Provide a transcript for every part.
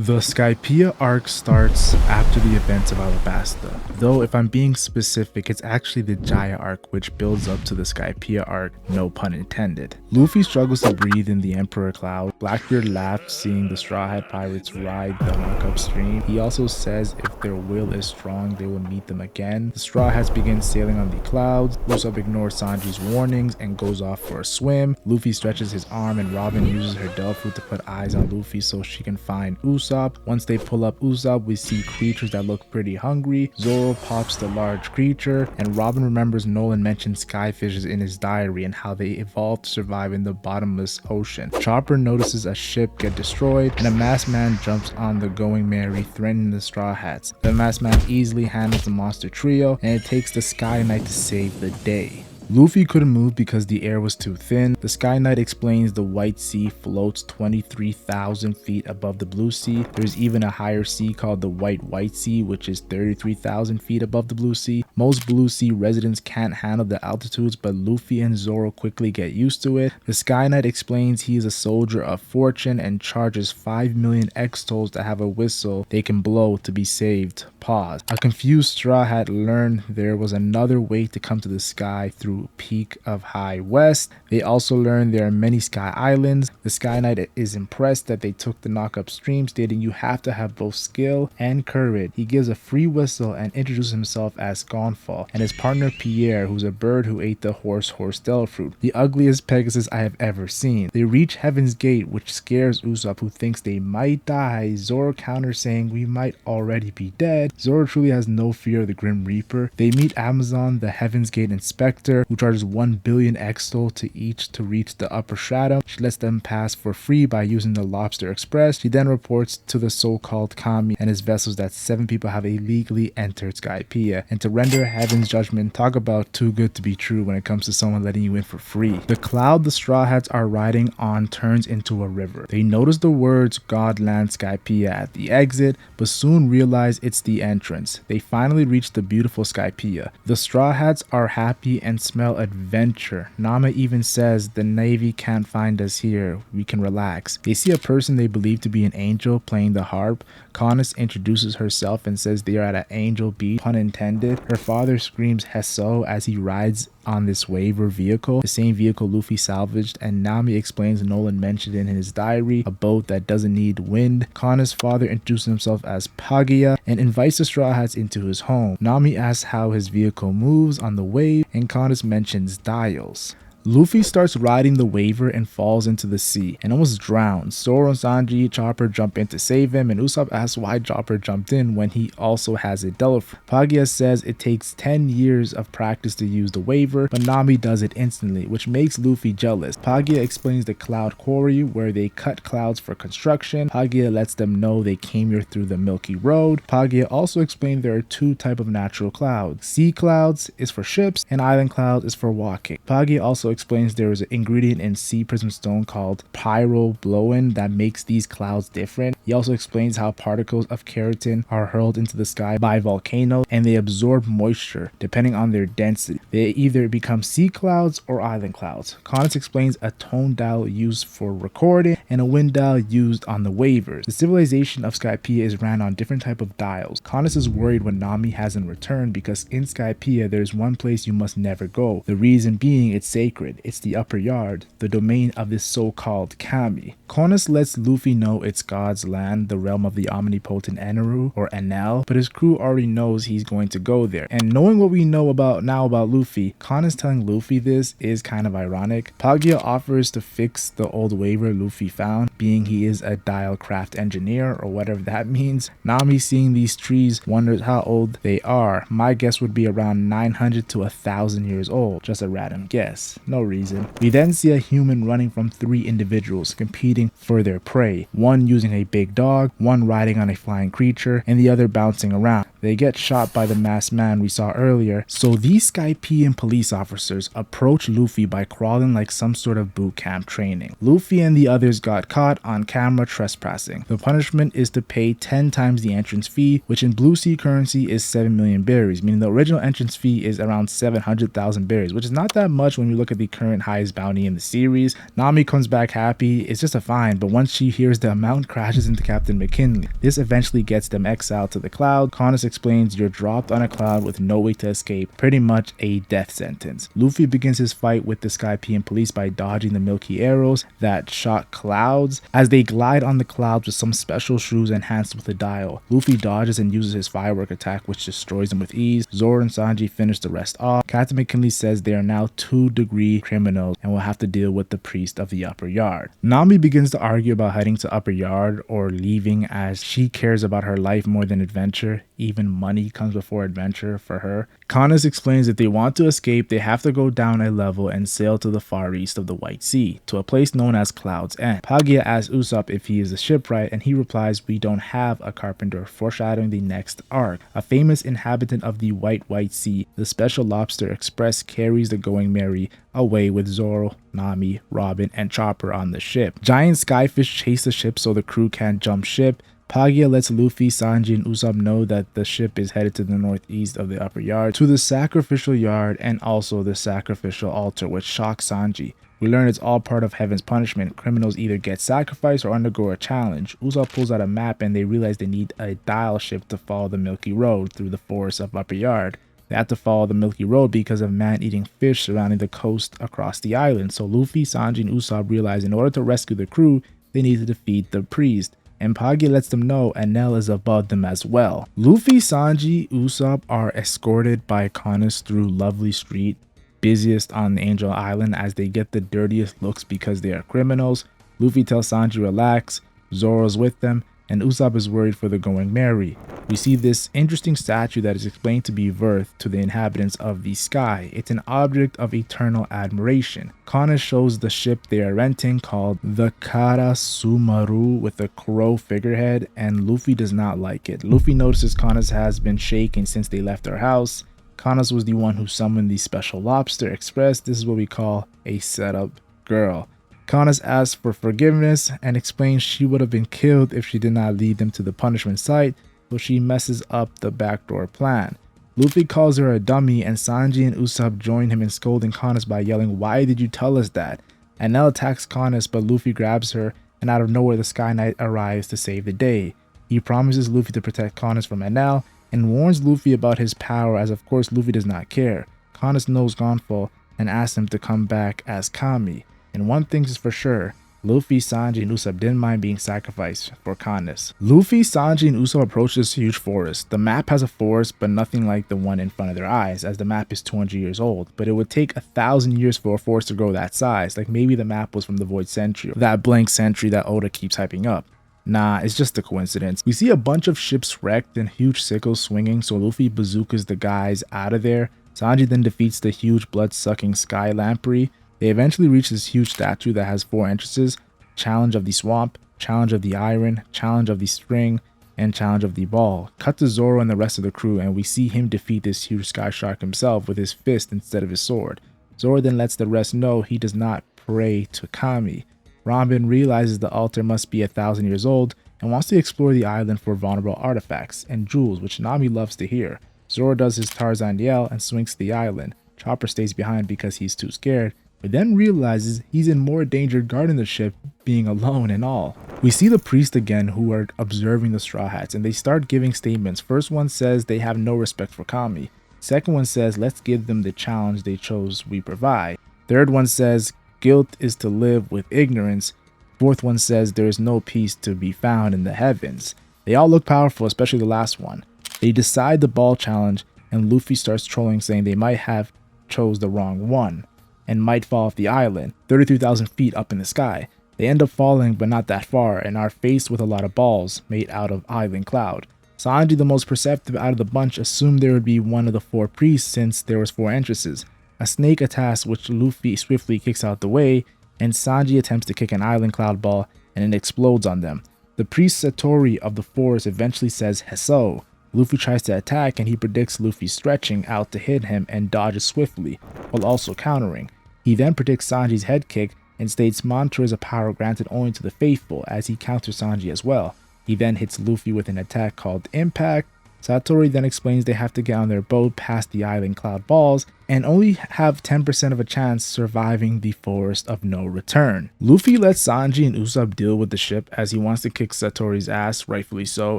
The Skypiea arc starts after the events of Alabasta, though if I'm being specific, it's actually the Jaya arc which builds up to the Skypiea arc, no pun intended. Luffy struggles to breathe in the Emperor Cloud. Blackbeard laughs seeing the Straw Hat Pirates ride the Nook upstream. He also says if their will is strong, they will meet them again. The Straw Hats begin sailing on the clouds. Usopp ignores Sanji's warnings and goes off for a swim. Luffy stretches his arm and Robin uses her Delphoot to put eyes on Luffy so she can find Usopp. Once they pull up Usopp, we see creatures that look pretty hungry. Zoro pops the large creature, and Robin remembers Noland mentioned skyfishes in his diary and how they evolved to survive in the bottomless ocean. Chopper notices a ship get destroyed, and a masked man jumps on the Going Merry, threatening the Straw Hats. The masked man easily handles the monster trio, and it takes the Sky Knight to save the day. Luffy couldn't move because the air was too thin. The Sky Knight explains the White Sea floats 23,000 feet above the Blue Sea. There's even a higher sea called the White Sea, which is 33,000 feet above the Blue Sea. Most Blue Sea residents can't handle the altitudes, but Luffy and Zoro quickly get used to it. The Sky Knight explains he is a soldier of fortune and charges 5 million X-tolls to have a whistle they can blow to be saved. Pause. A confused Straw Hat learned there was another way to come to the sky through Peak of High West. They also learned there are many sky islands. The Sky Knight is impressed that they took the knock upstream, stating you have to have both skill and courage. He gives a free whistle and introduces himself as Sconefall and his partner Pierre, who's a bird who ate the horse Delphoot, the ugliest Pegasus I have ever seen. They reach Heaven's Gate, which scares Usopp, who thinks they might die. Zoro counters saying we might already be dead. Zoro truly has no fear of the Grim Reaper. They meet Amazon, the Heaven's Gate inspector, who charges 1 billion X-toll to each to reach the upper stratum. She lets them pass for free by using the Lobster Express. She then reports to the so-called Kami and his vessels that 7 people have illegally entered Skypiea, and to render Heaven's judgment. Talk about too good to be true when it comes to someone letting you in for free. The cloud the Straw Hats are riding on turns into a river. They notice the words Godland Skypiea at the exit, but soon realize it's the entrance. They finally reach the beautiful Skypiea. The Straw Hats are happy and smell adventure. Nama even says the Navy can't find us here, we can relax. They see a person they believe to be an angel playing the harp. Conus introduces herself and says they are at an angel beach, pun intended. Her father screams Hesso as he rides on this waiver vehicle, the same vehicle Luffy salvaged, and Nami explains Noland mentioned in his diary a boat that doesn't need wind. Conus' father introduces himself as Pagia and invites the Straw Hats into his home. Nami asks how his vehicle moves on the wave, and Conus mentions dials. Luffy starts riding the waiver and falls into the sea and almost drowns. Zoro and Sanji, Chopper jump in to save him, and Usopp asks why Chopper jumped in when he also has a Delphoot. Pagia says it takes 10 years of practice to use the waiver, but Nami does it instantly, which makes Luffy jealous. Pagia explains the cloud quarry where they cut clouds for construction. Pagia lets them know they came here through the Milky Road. Pagia also explained there are 2 types of natural clouds. Sea clouds is for ships and island clouds is for walking. Pagia also explains there is an ingredient in sea prism stone called pyrobloin that makes these clouds different. He also explains how particles of keratin are hurled into the sky by volcanoes and they absorb moisture depending on their density. They either become sea clouds or island clouds. Conus explains a tone dial used for recording and a wind dial used on the waivers. The civilization of Skypiea is ran on different type of dials. Conus is worried when Nami hasn't returned because in Skypiea there's one place you must never go. The reason being it's sacred. It's the upper yard, the domain of this so-called Kami. Conus lets Luffy know it's God's land, the realm of the omnipotent Enel or Enel, but his crew already knows he's going to go there. And knowing what we know about Luffy, Conus telling Luffy this is kind of ironic. Pagia offers to fix the old waiver Luffy found, being he is a dial craft engineer or whatever that means. Nami, seeing these trees, wonders how old they are. My guess would be around 900 to 1,000 years old. Just a random guess. No reason. We then see a human running from 3 individuals competing for their prey, one using a big dog, one riding on a flying creature, and the other bouncing around. They get shot by the masked man we saw earlier, so these Skypiean police officers approach Luffy by crawling like some sort of boot camp training. Luffy and the others got caught on camera trespassing. The punishment is to pay 10 times the entrance fee, which in Blue Sea currency is 7 million berries, meaning the original entrance fee is around 700,000 berries, which is not that much when you look at the current highest bounty in the series. Nami comes back happy, it's just a fine, but once she hears the amount, crashes into Captain McKinley. This eventually gets them exiled to the cloud. Caunus explains you're dropped on a cloud with no way to escape, pretty much a death sentence. Luffy begins his fight with the Skypiean police by dodging the milky arrows that shot clouds as they glide on the clouds with some special shoes enhanced with a dial. Luffy dodges and uses his firework attack, which destroys them with ease. Zoro and Sanji finish the rest off. Captain McKinley says they are now 2-degree criminals and will have to deal with the priest of the upper yard. Nami begins to argue about heading to upper yard or leaving, as she cares about her life more than adventure. Even money comes before adventure for her. Caunus explains if they want to escape, they have to go down a level and sail to the far east of the White Sea, to a place known as Cloud's End. Paglia asks Usopp if he is a shipwright, and he replies, we don't have a carpenter, foreshadowing the next arc. A famous inhabitant of the White Sea, the Special Lobster Express carries the Going Merry away with Zoro, Nami, Robin, and Chopper on the ship. Giant skyfish chase the ship so the crew can't jump ship. Paglia lets Luffy, Sanji, and Usopp know that the ship is headed to the northeast of the upper yard, to the sacrificial yard and also the sacrificial altar, which shocks Sanji. We learn it's all part of heaven's punishment. Criminals either get sacrificed or undergo a challenge. Usopp pulls out a map and they realize they need a dial ship to follow the Milky Road through the forest of Upper Yard. They have to follow the Milky Road because of man-eating fish surrounding the coast across the island. So Luffy, Sanji, and Usopp realize in order to rescue the crew, they need to defeat the priest. And Paglia lets them know Enel is above them as well. Luffy, Sanji, Usopp are escorted by Caunus through Lovely Street, busiest on the Angel Island, as they get the dirtiest looks because they are criminals. Luffy tells Sanji relax, Zoro's with them, and Usopp is worried for the Going Merry. We see this interesting statue that is explained to be Worth to the inhabitants of the sky. It's an object of eternal admiration. Caunus shows the ship they are renting called the Karasumaru with a crow figurehead, and Luffy does not like it. Luffy notices Caunus has been shaken since they left their house. Caunus was the one who summoned the Special Lobster Express. This is what we call a setup girl. Caunus asks for forgiveness and explains she would have been killed if she did not lead them to the punishment site, so she messes up the backdoor plan. Luffy calls her a dummy, and Sanji and Usopp join him in scolding Caunus by yelling, "Why did you tell us that?" Enel attacks Caunus, but Luffy grabs her, and out of nowhere the Sky Knight arrives to save the day. He promises Luffy to protect Caunus from Enel, and warns Luffy about his power, as of course Luffy does not care. Caunus knows Gonfall and asks him to come back as Kami. And one thing is for sure, Luffy, Sanji, and Usopp didn't mind being sacrificed for Caunus. Luffy, Sanji, and Usopp approach this huge forest. The map has a forest, but nothing like the one in front of their eyes, as the map is 200 years old. But it would take 1,000 years for a forest to grow that size. Like maybe the map was from the Void Century, that blank century that Oda keeps hyping up. Nah, it's just a coincidence. We see a bunch of ships wrecked and huge sickles swinging, so Luffy bazookas the guys out of there. Sanji then defeats the huge blood-sucking Sky Lamprey. They eventually reach this huge statue that has 4 entrances: Challenge of the Swamp, Challenge of the Iron, Challenge of the Spring, and Challenge of the Ball. Cut to Zoro and the rest of the crew, and we see him defeat this huge sky shark himself with his fist instead of his sword. Zoro then lets the rest know he does not pray to Kami. Robin realizes the altar must be 1,000 years old and wants to explore the island for vulnerable artifacts and jewels, which Nami loves to hear. Zoro does his Tarzan yell and swings to the island. Chopper stays behind because he's too scared, but then realizes he's in more danger guarding the ship, being alone and all. We see the priest again, who are observing the Straw Hats, and they start giving statements. First one says they have no respect for Kami. Second one says let's give them the challenge they chose, we provide. Third one says guilt is to live with ignorance. Fourth one says there is no peace to be found in the heavens. They all look powerful, especially the last one. They decide the ball challenge, and Luffy starts trolling, saying they might have chose the wrong one and might fall off the island, 33,000 feet up in the sky. They end up falling, but not that far, and are faced with a lot of balls made out of island cloud. Sanji, the most perceptive out of the bunch, assumed there would be one of the 4 priests since there was 4 entrances. A snake attacks, which Luffy swiftly kicks out the way, and Sanji attempts to kick an island cloud ball, and it explodes on them. The priest Satori of the forest eventually says Heso. Luffy tries to attack and he predicts Luffy stretching out to hit him and dodges swiftly, while also countering. He then predicts Sanji's head kick and states Mantra is a power granted only to the faithful as he counters Sanji as well. He then hits Luffy with an attack called Impact. Satori then explains they have to get on their boat past the island cloud balls and only have 10% of a chance surviving the forest of no return. Luffy lets Sanji and Usopp deal with the ship as he wants to kick Satori's ass, rightfully so,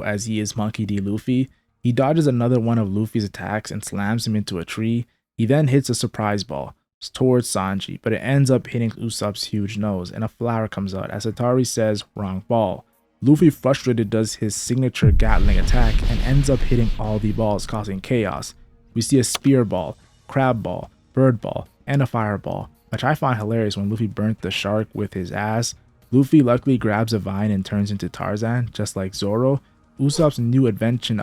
as he is Monkey D. Luffy. He dodges another one of Luffy's attacks and slams him into a tree. He then hits a surprise ball towards Sanji, but it ends up hitting Usopp's huge nose and a flower comes out as Satori says wrong ball. Luffy, frustrated, does his signature Gatling attack and ends up hitting all the balls, causing chaos. We see a spear ball, crab ball, bird ball, and a fireball, which I find hilarious when Luffy burnt the shark with his ass. Luffy luckily grabs a vine and turns into Tarzan, just like Zoro. Usopp's new invention,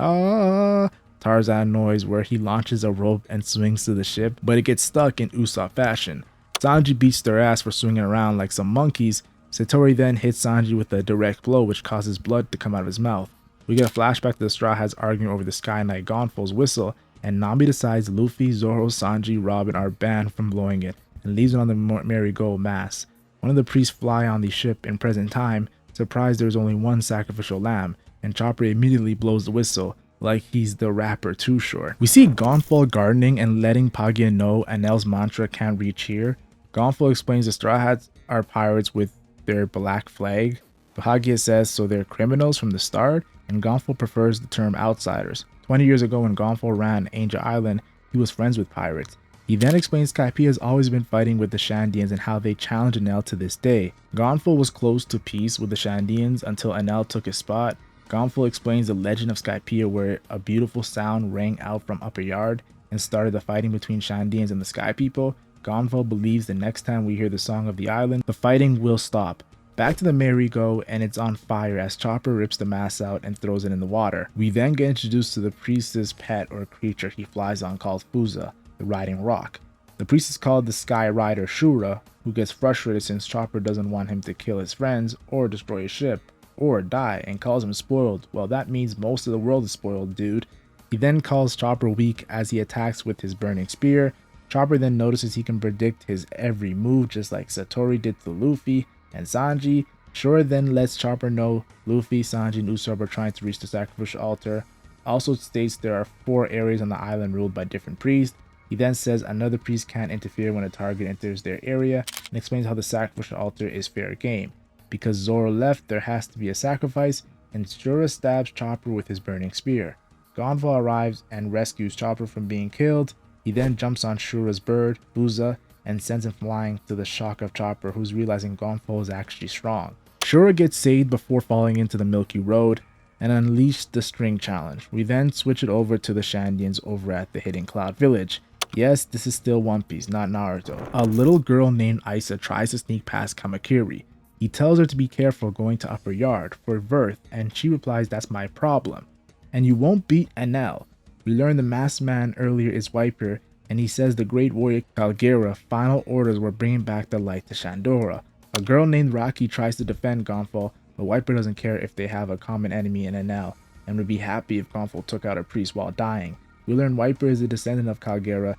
Tarzan noise, where he launches a rope and swings to the ship, but it gets stuck in Usopp fashion. Sanji beats their ass for swinging around like some monkeys. Satori then hits Sanji with a direct blow which causes blood to come out of his mouth. We get a flashback to the Straw Hats arguing over the Sky Knight Gonfo's whistle, and Nami decides Luffy, Zoro, Sanji, Robin are banned from blowing it and leaves it on the merry-go mass. One of the priests fly on the ship in present time, surprised there is only one sacrificial lamb, and Chopper immediately blows the whistle like he's the rapper Too Short. We see Gonfo gardening and letting Pagia know Enel's mantra can't reach here. Gonfo explains the Straw Hats are pirates with their black flag. Pagia says so they're criminals from the start, and Gonfo prefers the term outsiders. 20 years ago when Gonfo ran Angel Island, he was friends with pirates. He then explains Skypiea has always been fighting with the Shandians and how they challenge Enel to this day. Gonfo was close to peace with the Shandians until Enel took his spot. Gonfo explains the legend of Skypiea where a beautiful sound rang out from Upper Yard and started the fighting between Shandians and the Sky People. Gonfo believes the next time we hear the song of the island, the fighting will stop. Back to the merry-go, and it's on fire as Chopper rips the mast out and throws it in the water. We then get introduced to the priest's pet or creature he flies on called Fuza, the riding rock. The priest is called the Sky Rider Shura, who gets frustrated since Chopper doesn't want him to kill his friends or destroy his ship or die and calls him spoiled. Well, that means most of the world is spoiled, dude. He then calls Chopper weak as he attacks with his burning spear. Chopper then notices he can predict his every move just like Satori did to Luffy and Sanji. Shura then lets Chopper know Luffy, Sanji, and Usopp are trying to reach the sacrificial altar. Also states there are 4 areas on the island ruled by different priests. He then says another priest can't interfere when a target enters their area and explains how the sacrificial altar is fair game. Because Zoro left, there has to be a sacrifice, and Shura stabs Chopper with his burning spear. Gonfo arrives and rescues Chopper from being killed. He then jumps on Shura's bird, Buza, and sends him flying to the shock of Chopper, who's realizing Gonfo is actually strong. Shura gets saved before falling into the Milky Road and unleashed the string challenge. We then switch it over to the Shandians over at the Hidden Cloud Village. Yes, this is still One Piece, not Naruto. A little girl named Isa tries to sneak past Kamakiri. He tells her to be careful going to Upper Yard for Verth, and she replies, "That's my problem. And you won't beat Enel." We learned the masked man earlier is Wiper, and he says the great warrior Calgara final orders were bringing back the light to Shandora. A girl named Rocky tries to defend Gonfo, but Wiper doesn't care if they have a common enemy in Enel, and would be happy if Gonfo took out a priest while dying. We learn Wiper is a descendant of Calgara.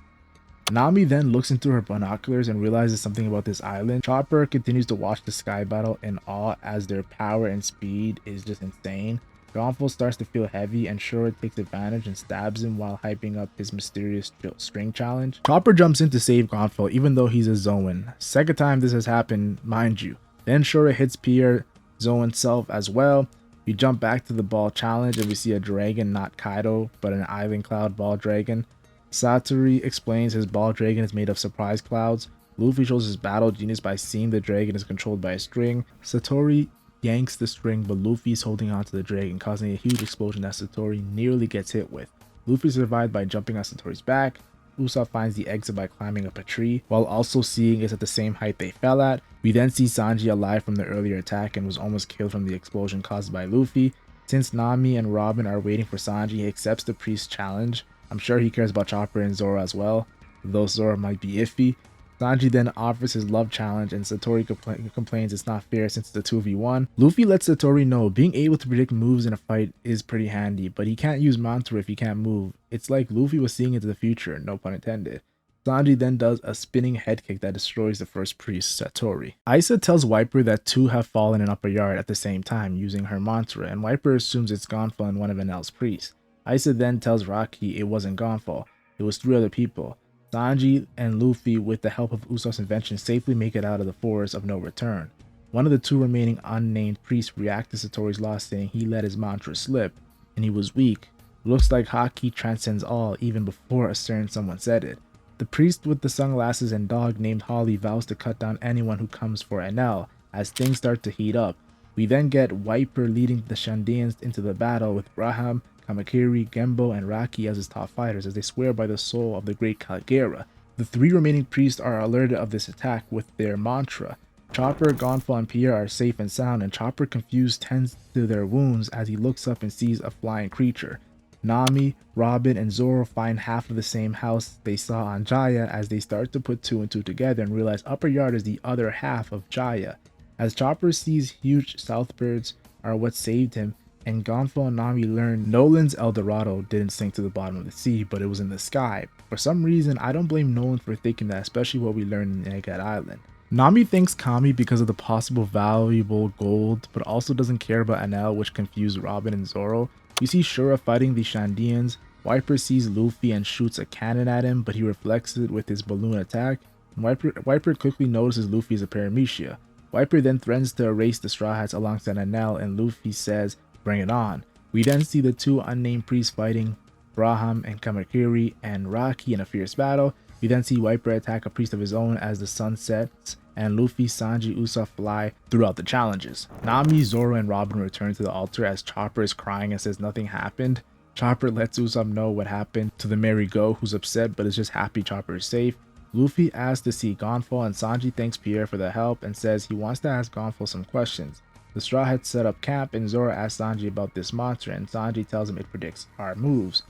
Nami then looks into her binoculars and realizes something about this island. Chopper continues to watch the sky battle in awe as their power and speed is just insane. Gonfo starts to feel heavy and Shura takes advantage and stabs him while hyping up his mysterious string challenge. Chopper jumps in to save Gonfo even though he's a Zoan. Second time this has happened, mind you. Then Shura hits Pierre Zoan self as well. We jump back to the ball challenge and we see a dragon, not Kaido, but an island cloud ball dragon. Satori explains his ball dragon is made of surprise clouds. Luffy shows his battle genius by seeing the dragon is controlled by a string. Satori yanks the string, but Luffy is holding onto the dragon, causing a huge explosion that Satori nearly gets hit with. Luffy survived by jumping on Satori's back. Usopp finds the exit by climbing up a tree, while also seeing it's at the same height they fell at. We then see Sanji alive from the earlier attack and was almost killed from the explosion caused by Luffy. Since Nami and Robin are waiting for Sanji, he accepts the priest's challenge. I'm sure he cares about Chopper and Zoro as well, though Zoro might be iffy. Sanji then offers his love challenge and Satori complains it's not fair since it's a 2v1. Luffy lets Satori know being able to predict moves in a fight is pretty handy, but he can't use mantra if he can't move. It's like Luffy was seeing into the future, no pun intended. Sanji then does a spinning head kick that destroys the first priest, Satori. Aisa tells Wiper that two have fallen in Upper Yard at the same time using her mantra, and Wiper assumes it's Gonfall and one of Enel's priests. Aisa then tells Rocky it wasn't Gonfall, it was 3 other people. Sanji and Luffy, with the help of Usopp's invention, safely make it out of the forest of no return. One of the 2 remaining unnamed priests react to Satori's loss, saying he let his mantra slip, and he was weak. Looks like Haki transcends all, even before a certain someone said it. The priest with the sunglasses and dog named Holly vows to cut down anyone who comes for Enel, as things start to heat up. We then get Wiper leading the Shandians into the battle with Braham, Kamakiri, Gembo, and Raki as his top fighters as they swear by the soul of the great Calgara. The 3 remaining priests are alerted of this attack with their mantra. Chopper, Gonfall, and Pierre are safe and sound, and Chopper, confused, tends to their wounds as he looks up and sees a flying creature. Nami, Robin, and Zoro find half of the same house they saw on Jaya as they start to put 2 and 2 together and realize Upper Yard is the other half of Jaya. As Chopper sees huge southbirds are what saved him, and Gonfall and Nami learn Noland's El Dorado didn't sink to the bottom of the sea, but it was in the sky. For some reason, I don't blame Noland for thinking that, especially what we learned in Egghead Island. Nami thanks Kami because of the possible valuable gold, but also doesn't care about Enel, which confused Robin and Zoro. We see Shura fighting the Shandians. Wiper sees Luffy and shoots a cannon at him, but he reflects it with his balloon attack. And Wiper quickly notices Luffy is a paramecia. Wiper then threatens to erase the Straw Hats alongside Enel, and Luffy says, "Bring it on." We then see the 2 unnamed priests fighting Braham and Kamakiri and Raki in a fierce battle. We then see Wiper attack a priest of his own as the sun sets, and Luffy, Sanji, Usopp fly throughout the challenges. Nami, Zoro, and Robin return to the altar as Chopper is crying and says nothing happened. Chopper lets Usopp know what happened to the Merry Go, who's upset but is just happy Chopper is safe. Luffy asks to see Gonfall, and Sanji thanks Pierre for the help and says he wants to ask Gonfall some questions. The Straw Hats set up camp, and Zoro asks Sanji about this mantra, and Sanji tells him it predicts our moves.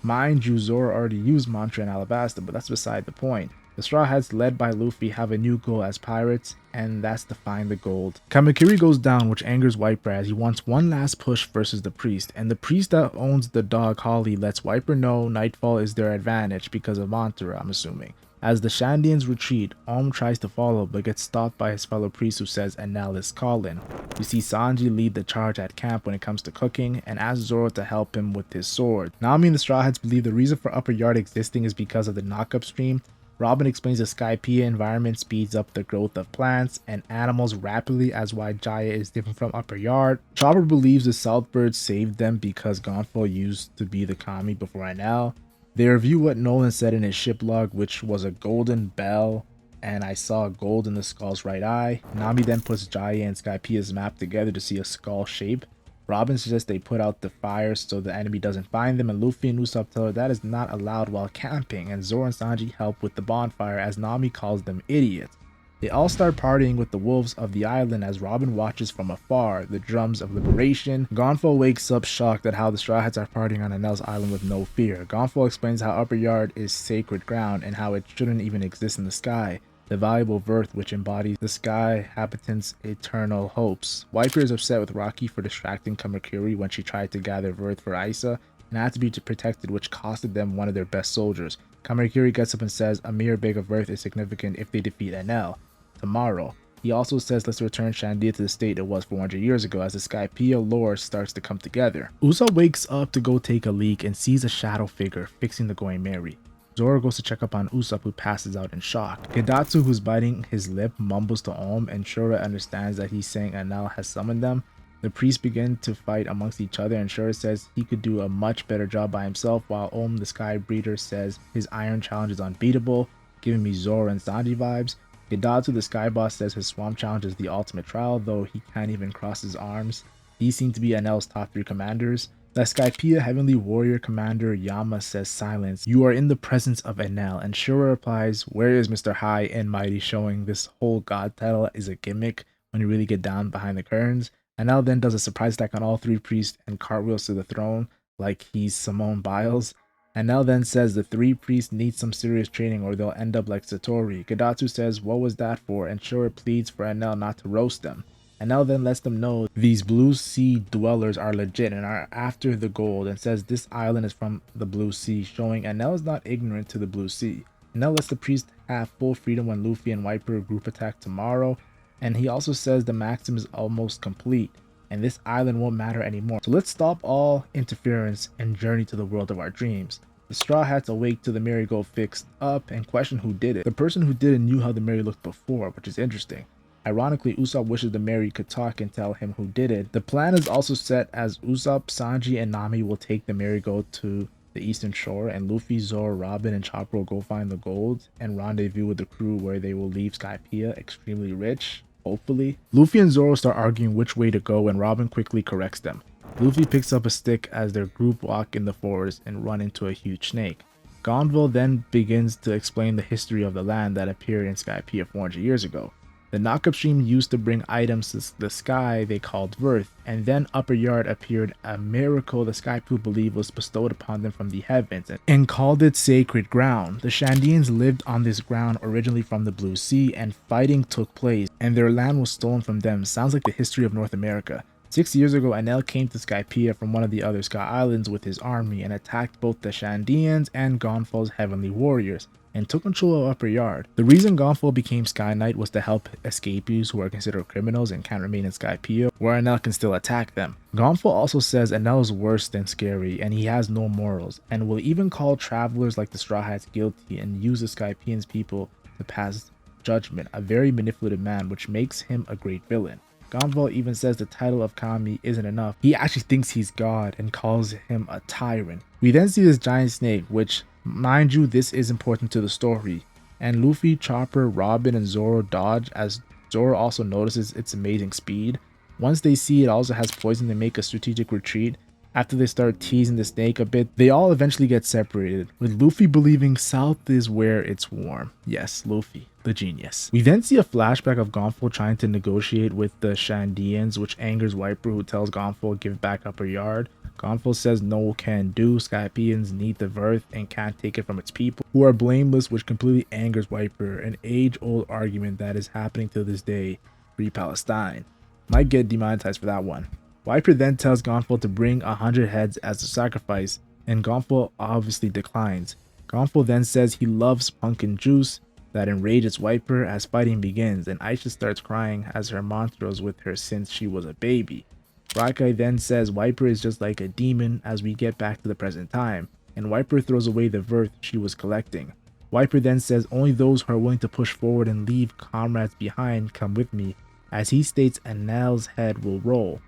Mind you, Zoro already used mantra in Alabasta, but that's beside the point. The Straw Hats, led by Luffy, have a new goal as pirates, and that's to find the gold. Kamakiri goes down, which angers Wiper as he wants one last push versus the priest, and the priest that owns the dog Holly lets Wiper know nightfall is their advantage because of mantra, I'm assuming. As the Shandians retreat, Om tries to follow but gets stopped by his fellow priest who says Enel is calling. We see Sanji lead the charge at camp when it comes to cooking and asks Zoro to help him with his sword. Nami and the Straw Hats believe the reason for Upper Yard existing is because of the knockup stream. Robin explains the Skypiea environment speeds up the growth of plants and animals rapidly, as why Jaya is different from Upper Yard. Chopper believes the Southbirds saved them because Gonfall used to be the Kami before Enel. They review what Noland said in his ship log, which was a golden bell, and I saw gold in the skull's right eye. Nami then puts Jaya and Skypiea's map together to see a skull shape. Robin suggests they put out the fires so the enemy doesn't find them, and Luffy and Usopp tell her that is not allowed while camping, and Zoro and Sanji help with the bonfire as Nami calls them idiots. They all start partying with the wolves of the island as Robin watches from afar the drums of liberation. Gonfall wakes up shocked at how the Straw Hats are partying on Enel's island with no fear. Gonfall explains how Upper Yard is sacred ground and how it shouldn't even exist in the sky, the valuable Verth which embodies the sky habitants' eternal hopes. Wiper is upset with Rocky for distracting Kamakiri when she tried to gather Verth for Aisa and had to be protected, which costed them one of their best soldiers. Kamakiri gets up and says a mere bag of Verth is significant if they defeat Enel tomorrow. He also says let's return Shandia to the state it was 400 years ago as the Skypiea lore starts to come together. Usopp wakes up to go take a leak and sees a shadow figure fixing the Going Merry. Zoro goes to check up on Usopp, who passes out in shock. Gedatsu, who's biting his lip, mumbles to Om, and Shura understands that he's saying Enel has summoned them. The priests begin to fight amongst each other, and Shura says he could do a much better job by himself, while Om, the Sky Breeder, says his iron challenge is unbeatable, giving me Zoro and Sanji vibes. Gedatsu, the Sky Boss, says his Swamp Challenge is the ultimate trial, though he can't even cross his arms. These seem to be Enel's top 3 commanders. The Skypiea Heavenly Warrior Commander Yama says silence. You are in the presence of Enel, and Shura replies, where is Mr. High and Mighty, showing this whole god title is a gimmick when you really get down behind the curtains. Enel then does a surprise attack on all 3 priests and cartwheels to the throne like he's Simone Biles. Enel then says the three priests need some serious training or they'll end up like Satori. Gadatsu says what was that for, and Shura pleads for Enel not to roast them. Enel then lets them know these blue sea dwellers are legit and are after the gold, and says this island is from the blue sea, showing Enel is not ignorant to the blue sea. Enel lets the priest have full freedom when Luffy and Viper group attack tomorrow, and he also says the maxim is almost complete and this island won't matter anymore. So let's stop all interference and journey to the world of our dreams. The Straw Hats awake to the merry-go fixed up and question who did it. The person who did it knew how the merry looked before, which is interesting. Ironically, Usopp wishes the merry could talk and tell him who did it. The plan is also set as Usopp, Sanji, and Nami will take the merry-go to the eastern shore, and Luffy, Zoro, Robin, and Chopper will go find the gold and rendezvous with the crew where they will leave Skypiea extremely rich, hopefully. Luffy and Zoro start arguing which way to go and Robin quickly corrects them. Luffy picks up a stick as their group walk in the forest and run into a huge snake. Gonville then begins to explain the history of the land that appeared in Skypiea 400 years ago. The knockup stream used to bring items to the sky they called Worth, and then Upper Yard appeared, a miracle the Sky People believed was bestowed upon them from the heavens, and called it sacred ground. The Shandians lived on this ground originally from the Blue Sea, and fighting took place, and their land was stolen from them. Sounds like the history of North America. 6 years ago, Enel came to Skypiea from one of the other Sky Islands with his army and attacked both the Shandians and Gonfal's heavenly warriors, and took control of Upper Yard. The reason Gonfal became Sky Knight was to help escapees who are considered criminals and can't remain in Skypiea, where Enel can still attack them. Gonfal also says Enel is worse than scary and he has no morals, and will even call travelers like the Straw Hats guilty and use the Skypieans people to pass judgment, a very manipulative man, which makes him a great villain. Gonfal even says the title of Kami isn't enough. He actually thinks he's God and calls him a tyrant. We then see this giant snake, which, mind you, this is important to the story, and Luffy, Chopper, Robin, and Zoro dodge as Zoro also notices its amazing speed. Once they see it also has poison, they make a strategic retreat. After they start teasing the snake a bit, they all eventually get separated, with Luffy believing south is where it's warm. Yes, Luffy, the genius. We then see a flashback of Gonfal trying to negotiate with the Shandians, which angers Viper, who tells Gonfal give back Upper Yard. Gonfal says no can do, Skypeans need the Verth and can't take it from its people, who are blameless, which completely angers Viper, an age-old argument that is happening to this day. Free Palestine. Might get demonetized for that one. Viper then tells Gonfal to bring 100 heads as a sacrifice, and Gonfal obviously declines. Gonfal then says he loves pumpkin juice. That enrages Viper as fighting begins, and Aisha starts crying as her monsters with her since she was a baby. Rakai then says Viper is just like a demon as we get back to the present time, and Viper throws away the Verth she was collecting. Viper then says only those who are willing to push forward and leave comrades behind come with me, as he states Enel's head will roll.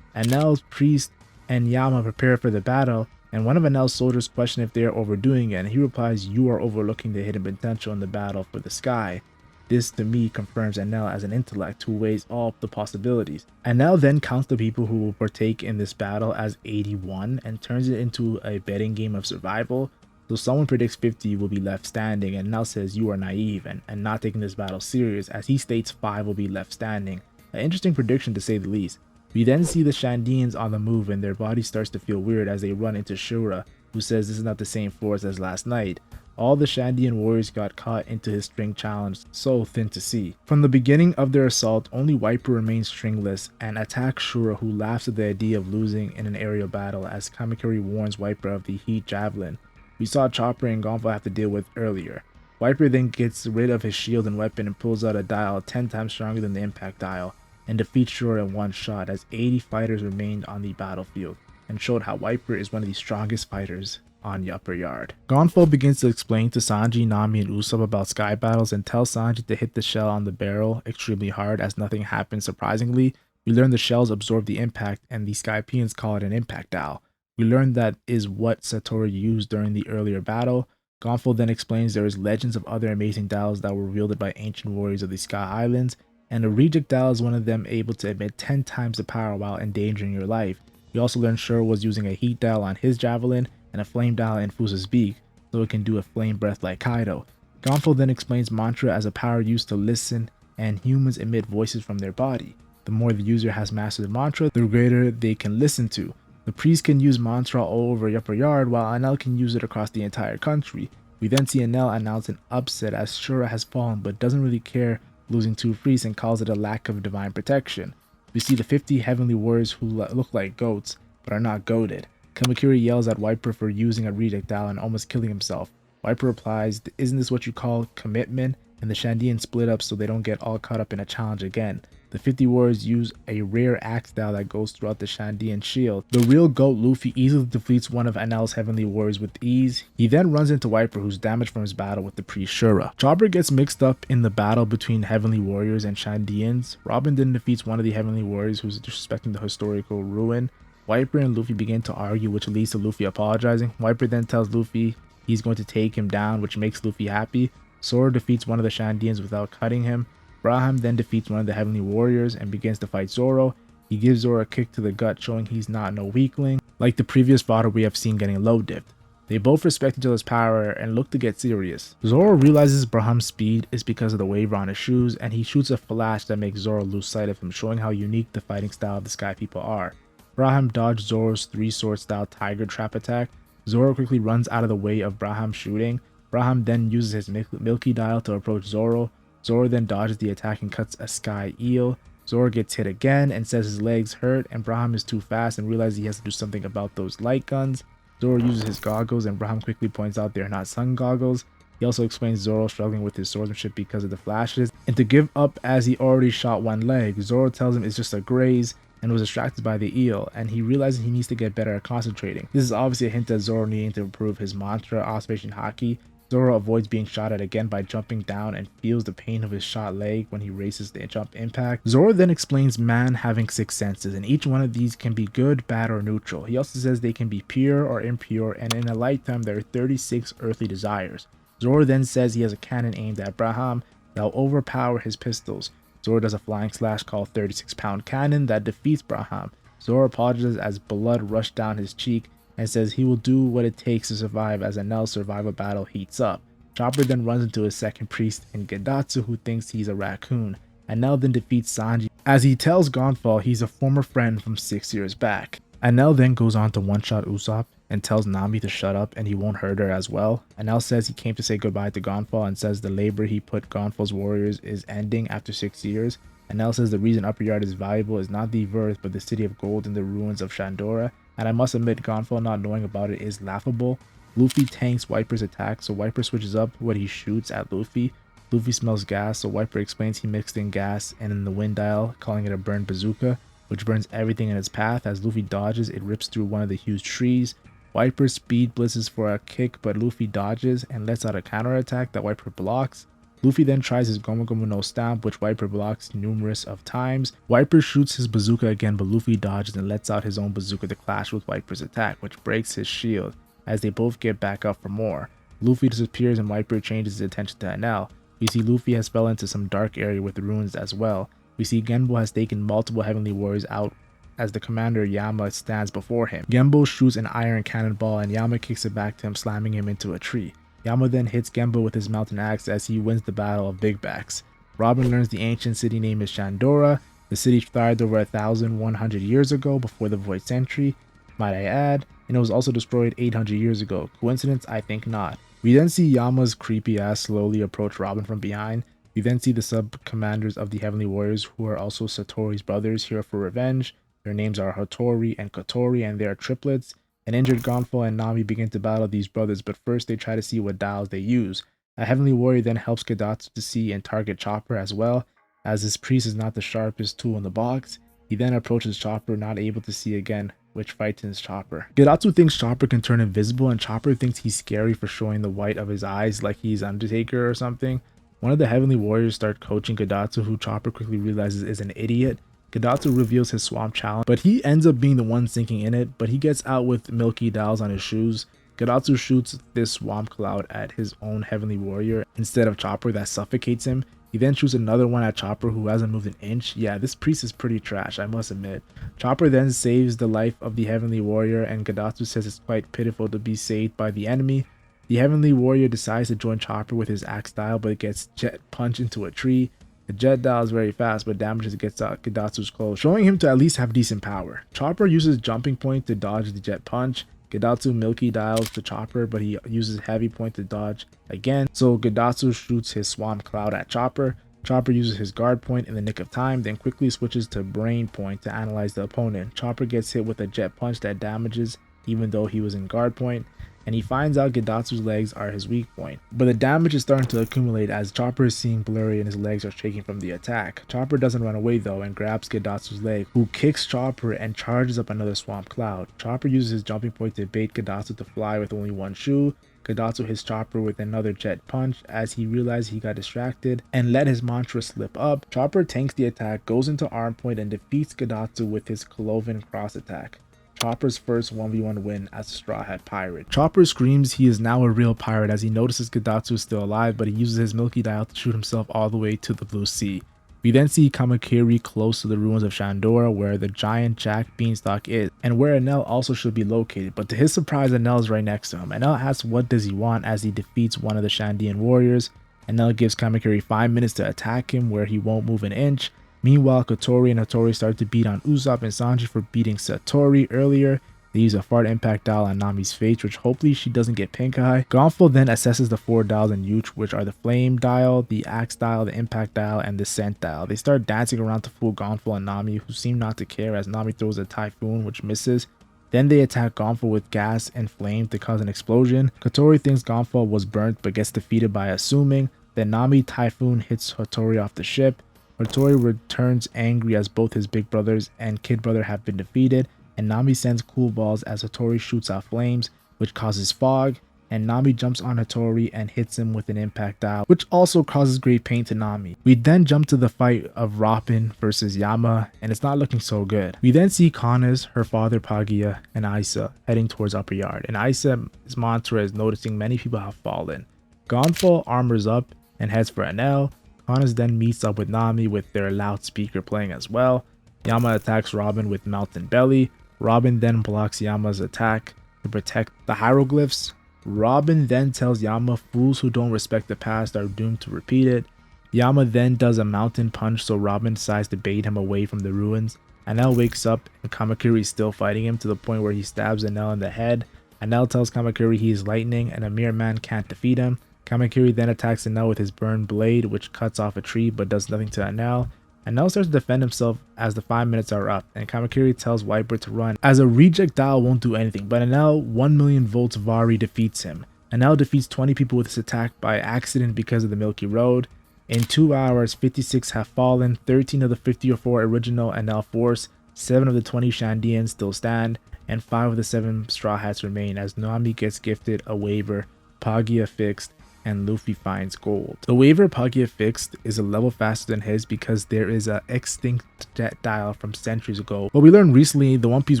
Enel's priest and Yama prepare for the battle, and one of Enel's soldiers question if they are overdoing it, and he replies, "You are overlooking the hidden potential in the battle for the sky." This to me confirms Enel as an intellect who weighs all the possibilities. Enel then counts the people who will partake in this battle as 81 and turns it into a betting game of survival. So someone predicts 50 will be left standing, and Enel says you are naive and not taking this battle serious, as he states 5 will be left standing. An interesting prediction to say the least. We then see the Shandians on the move, and their body starts to feel weird as they run into Shura, who says this is not the same force as last night. All the Shandian warriors got caught into his string challenge, so thin to see. From the beginning of their assault, only Viper remains stringless and attacks Shura, who laughs at the idea of losing in an aerial battle, as Kamakiri warns Viper of the heat javelin we saw Chopper and Gonfal have to deal with earlier. Viper then gets rid of his shield and weapon and pulls out a dial 10 times stronger than the impact dial, and defeats Shura in one shot, as 80 fighters remained on the battlefield, and showed how Viper is one of the strongest fighters on the Upper Yard. Gonfal begins to explain to Sanji, Nami, and Usopp about sky battles and tells Sanji to hit the shell on the barrel extremely hard as nothing happens surprisingly. We learn the shells absorb the impact and the Skypeans call it an impact dial. We learn that is what Satori used during the earlier battle. Gonfal then explains there is legends of other amazing dials that were wielded by ancient warriors of the Sky Islands, and a reject dial is one of them able to emit 10 times the power while endangering your life. We also learned Shura was using a heat dial on his javelin and a flame dial in Fusa's beak, so it can do a flame breath like Kaido. Gonfal then explains mantra as a power used to listen, and humans emit voices from their body. The more the user has mastered the mantra, the greater they can listen to. The priest can use mantra all over Upper Yard, while Enel can use it across the entire country. We then see Enel announce an upset as Shura has fallen, but doesn't really care losing 2 priests and calls it a lack of divine protection. We see the 50 heavenly warriors who look like goats, but are not goated. Kamakiri yells at Wiper for using a projectile and almost killing himself. Wiper replies, "Isn't this what you call commitment?" And the Shandians split up so they don't get all caught up in a challenge again. The 50 warriors use a rare axe style that goes throughout the Shandian shield. The real GOAT Luffy easily defeats one of Enel's heavenly warriors with ease. He then runs into Wiper, who's damaged from his battle with the priest Shura. Chopper gets mixed up in the battle between heavenly warriors and Shandians. Robin then defeats one of the heavenly warriors who's disrespecting the historical ruin. Wiper and Luffy begin to argue, which leads to Luffy apologizing. Wiper then tells Luffy he's going to take him down, which makes Luffy happy. Zoro defeats one of the Shandians without cutting him. Braham then defeats one of the heavenly warriors and begins to fight Zoro. He gives Zoro a kick to the gut, showing he's not no weakling, like the previous fodder we have seen getting low dipped. They both respect each other's power and look to get serious. Zoro realizes Braham's speed is because of the waiver on his shoes, and he shoots a flash that makes Zoro lose sight of him, showing how unique the fighting style of the Sky People are. Braham dodged Zoro's 3-sword style tiger trap attack. Zoro quickly runs out of the way of Braham's shooting. Braham then uses his Milky Dial to approach Zoro. Zoro then dodges the attack and cuts a sky eel. Zoro gets hit again and says his legs hurt, and Braham is too fast and realizes he has to do something about those light guns. Zoro uses his goggles, and Braham quickly points out they're not sun goggles. He also explains Zoro struggling with his swordsmanship because of the flashes, and to give up as he already shot one leg. Zoro tells him it's just a graze and was distracted by the eel, and he realizes he needs to get better at concentrating. This is obviously a hint at Zoro needing to improve his mantra, Observation Haki. Zoro avoids being shot at again by jumping down and feels the pain of his shot leg when he races the jump impact. Zoro then explains man having 6 senses, and each one of these can be good, bad, or neutral. He also says they can be pure or impure, and in a lifetime there are 36 earthly desires. Zoro then says he has a cannon aimed at Braham that will overpower his pistols. Zoro does a flying slash called 36-pound cannon that defeats Braham. Zoro apologizes as blood rushed down his cheek and says he will do what it takes to survive as Enel's survival battle heats up. Chopper then runs into his second priest in Gedatsu, who thinks he's a raccoon. Enel then defeats Sanji as he tells Gonfall he's a former friend from 6 years back. Enel then goes on to one-shot Usopp and tells Nami to shut up and he won't hurt her as well. Enel says he came to say goodbye to Gonfall and says the labor he put Gonfall's warriors is ending after 6 years. Enel says the reason Upper Yard is valuable is not the verse but the city of gold in the ruins of Shandora. And I must admit, Gonfall not knowing about it is laughable. Luffy tanks Wiper's attack, so Wiper switches up what he shoots at Luffy. Luffy smells gas, so Wiper explains he mixed in gas and in the wind dial, calling it a burned bazooka, which burns everything in its path. As Luffy dodges, it rips through one of the huge trees. Wiper speed blitzes for a kick, but Luffy dodges and lets out a counterattack that Wiper blocks. Luffy then tries his Gomu Gomu no Stamp, which Wiper blocks numerous of times. Wiper shoots his bazooka again, but Luffy dodges and lets out his own bazooka to clash with Wiper's attack, which breaks his shield, as they both get back up for more. Luffy disappears and Wiper changes his attention to Enel. We see Luffy has fell into some dark area with ruins as well. We see Genbo has taken multiple heavenly warriors out as the commander Yama stands before him. Genbo shoots an iron cannonball and Yama kicks it back to him, slamming him into a tree. Yama then hits Genbo with his mountain axe as he wins the battle of Big Backs. Robin learns the ancient city name is Shandora. The city thrived over 1,100 years ago before the Void Century, might I add, and it was also destroyed 800 years ago. Coincidence? I think not. We then see Yama's creepy ass slowly approach Robin from behind. We then see the sub-commanders of the Heavenly Warriors, who are also Satori's brothers, here for revenge. Their names are Hattori and Kotori, and they are triplets. An injured Gonfall and Nami begin to battle these brothers, but first they try to see what dials they use. A Heavenly Warrior then helps Gedatsu to see and target Chopper as well, as his priest is not the sharpest tool in the box. He then approaches Chopper, not able to see again, which frightens Chopper. Gedatsu thinks Chopper can turn invisible, and Chopper thinks he's scary for showing the white of his eyes like he's Undertaker or something. One of the Heavenly Warriors start coaching Gedatsu, who Chopper quickly realizes is an idiot. Gedatsu reveals his swamp challenge, but he ends up being the one sinking in it, but he gets out with milky dials on his shoes. Gedatsu shoots this swamp cloud at his own Heavenly Warrior instead of Chopper that suffocates him. He then shoots another one at Chopper, who hasn't moved an inch. Yeah, this priest is pretty trash, I must admit. Chopper then saves the life of the Heavenly Warrior, and Gedatsu says it's quite pitiful to be saved by the enemy. The Heavenly Warrior decides to join Chopper with his axe style, but gets jet punched into a tree. The jet dial is very fast, but damages gets out Gedatsu's clothes, showing him to at least have decent power. Chopper uses jumping point to dodge the jet punch. Gedatsu Milky dials the Chopper, but he uses heavy point to dodge again, so Gedatsu shoots his Swamp Cloud at Chopper. Chopper uses his guard point in the nick of time, then quickly switches to brain point to analyze the opponent. Chopper gets hit with a jet punch that damages even though he was in guard point, and he finds out Gedatsu's legs are his weak point. But the damage is starting to accumulate as Chopper is seeing blurry and his legs are shaking from the attack. Chopper doesn't run away though and grabs Gedatsu's leg, who kicks Chopper and charges up another Swamp Cloud. Chopper uses his jumping point to bait Gedatsu to fly with only one shoe. Gedatsu hits Chopper with another jet punch as he realized he got distracted and let his mantra slip up. Chopper tanks the attack, goes into arm point and defeats Gedatsu with his Cloven cross attack. Chopper's first 1v1 win as a Straw Hat Pirate. Chopper screams he is now a real pirate as he notices Gedatsu is still alive, but he uses his Milky Dial to shoot himself all the way to the blue sea. We then see Kamakiri close to the ruins of Shandora where the giant Jack Beanstalk is, and where Enel also should be located, but to his surprise Enel is right next to him. Enel asks what does he want as he defeats one of the Shandian warriors. Enel gives Kamakiri 5 minutes to attack him where he won't move an inch. Meanwhile, Kotori and Hattori start to beat on Usopp and Sanji for beating Satori earlier. They use a fart impact dial on Nami's face, which hopefully she doesn't get pink eye. Gonfo then assesses the 4 dials in Yuch, which are the flame dial, the axe dial, the impact dial, and the scent dial. They start dancing around to fool Gonfo and Nami, who seem not to care as Nami throws a typhoon, which misses. Then they attack Gonfo with gas and flame to cause an explosion. Kotori thinks Gonfo was burnt but gets defeated by assuming. Then Nami typhoon hits Hattori off the ship. Hattori returns angry as both his big brothers and kid brother have been defeated, and Nami sends cool balls as Hattori shoots out flames, which causes fog, and Nami jumps on Hattori and hits him with an impact dial, which also causes great pain to Nami. We then jump to the fight of Robin versus Yama, and it's not looking so good. We then see Kanes, her father Pagia, and Aisa heading towards Upper Yard, and Aisa's mantra is noticing many people have fallen. Gonfo armors up and heads for Enel. Kanes then meets up with Nami with their loudspeaker playing as well. Yama attacks Robin with mouth and belly. Robin then blocks Yama's attack to protect the hieroglyphs. Robin then tells Yama fools who don't respect the past are doomed to repeat it. Yama then does a mountain punch, so Robin decides to bait him away from the ruins. Enel wakes up and Kamakiri is still fighting him to the point where he stabs Enel in the head. Enel tells Kamakiri he is lightning and a mere man can't defeat him. Kamakiri then attacks Enel with his burned blade, which cuts off a tree but does nothing to Enel. Enel starts to defend himself as the 5 minutes are up, and Kamakiri tells Whitebird to run as a reject dial won't do anything, but Enel 1 million volts Vari defeats him. Enel defeats 20 people with this attack by accident because of the Milky Road. In 2 hours, 56 have fallen, 13 of the 54 original Enel force, 7 of the 20 Shandians still stand, and 5 of the 7 Straw Hats remain as Nami gets gifted a waiver, Pagia fixed, and Luffy finds gold. The waiver Pagia fixed is a level faster than his because there is a extinct jet dial from centuries ago. But we learned recently the One Piece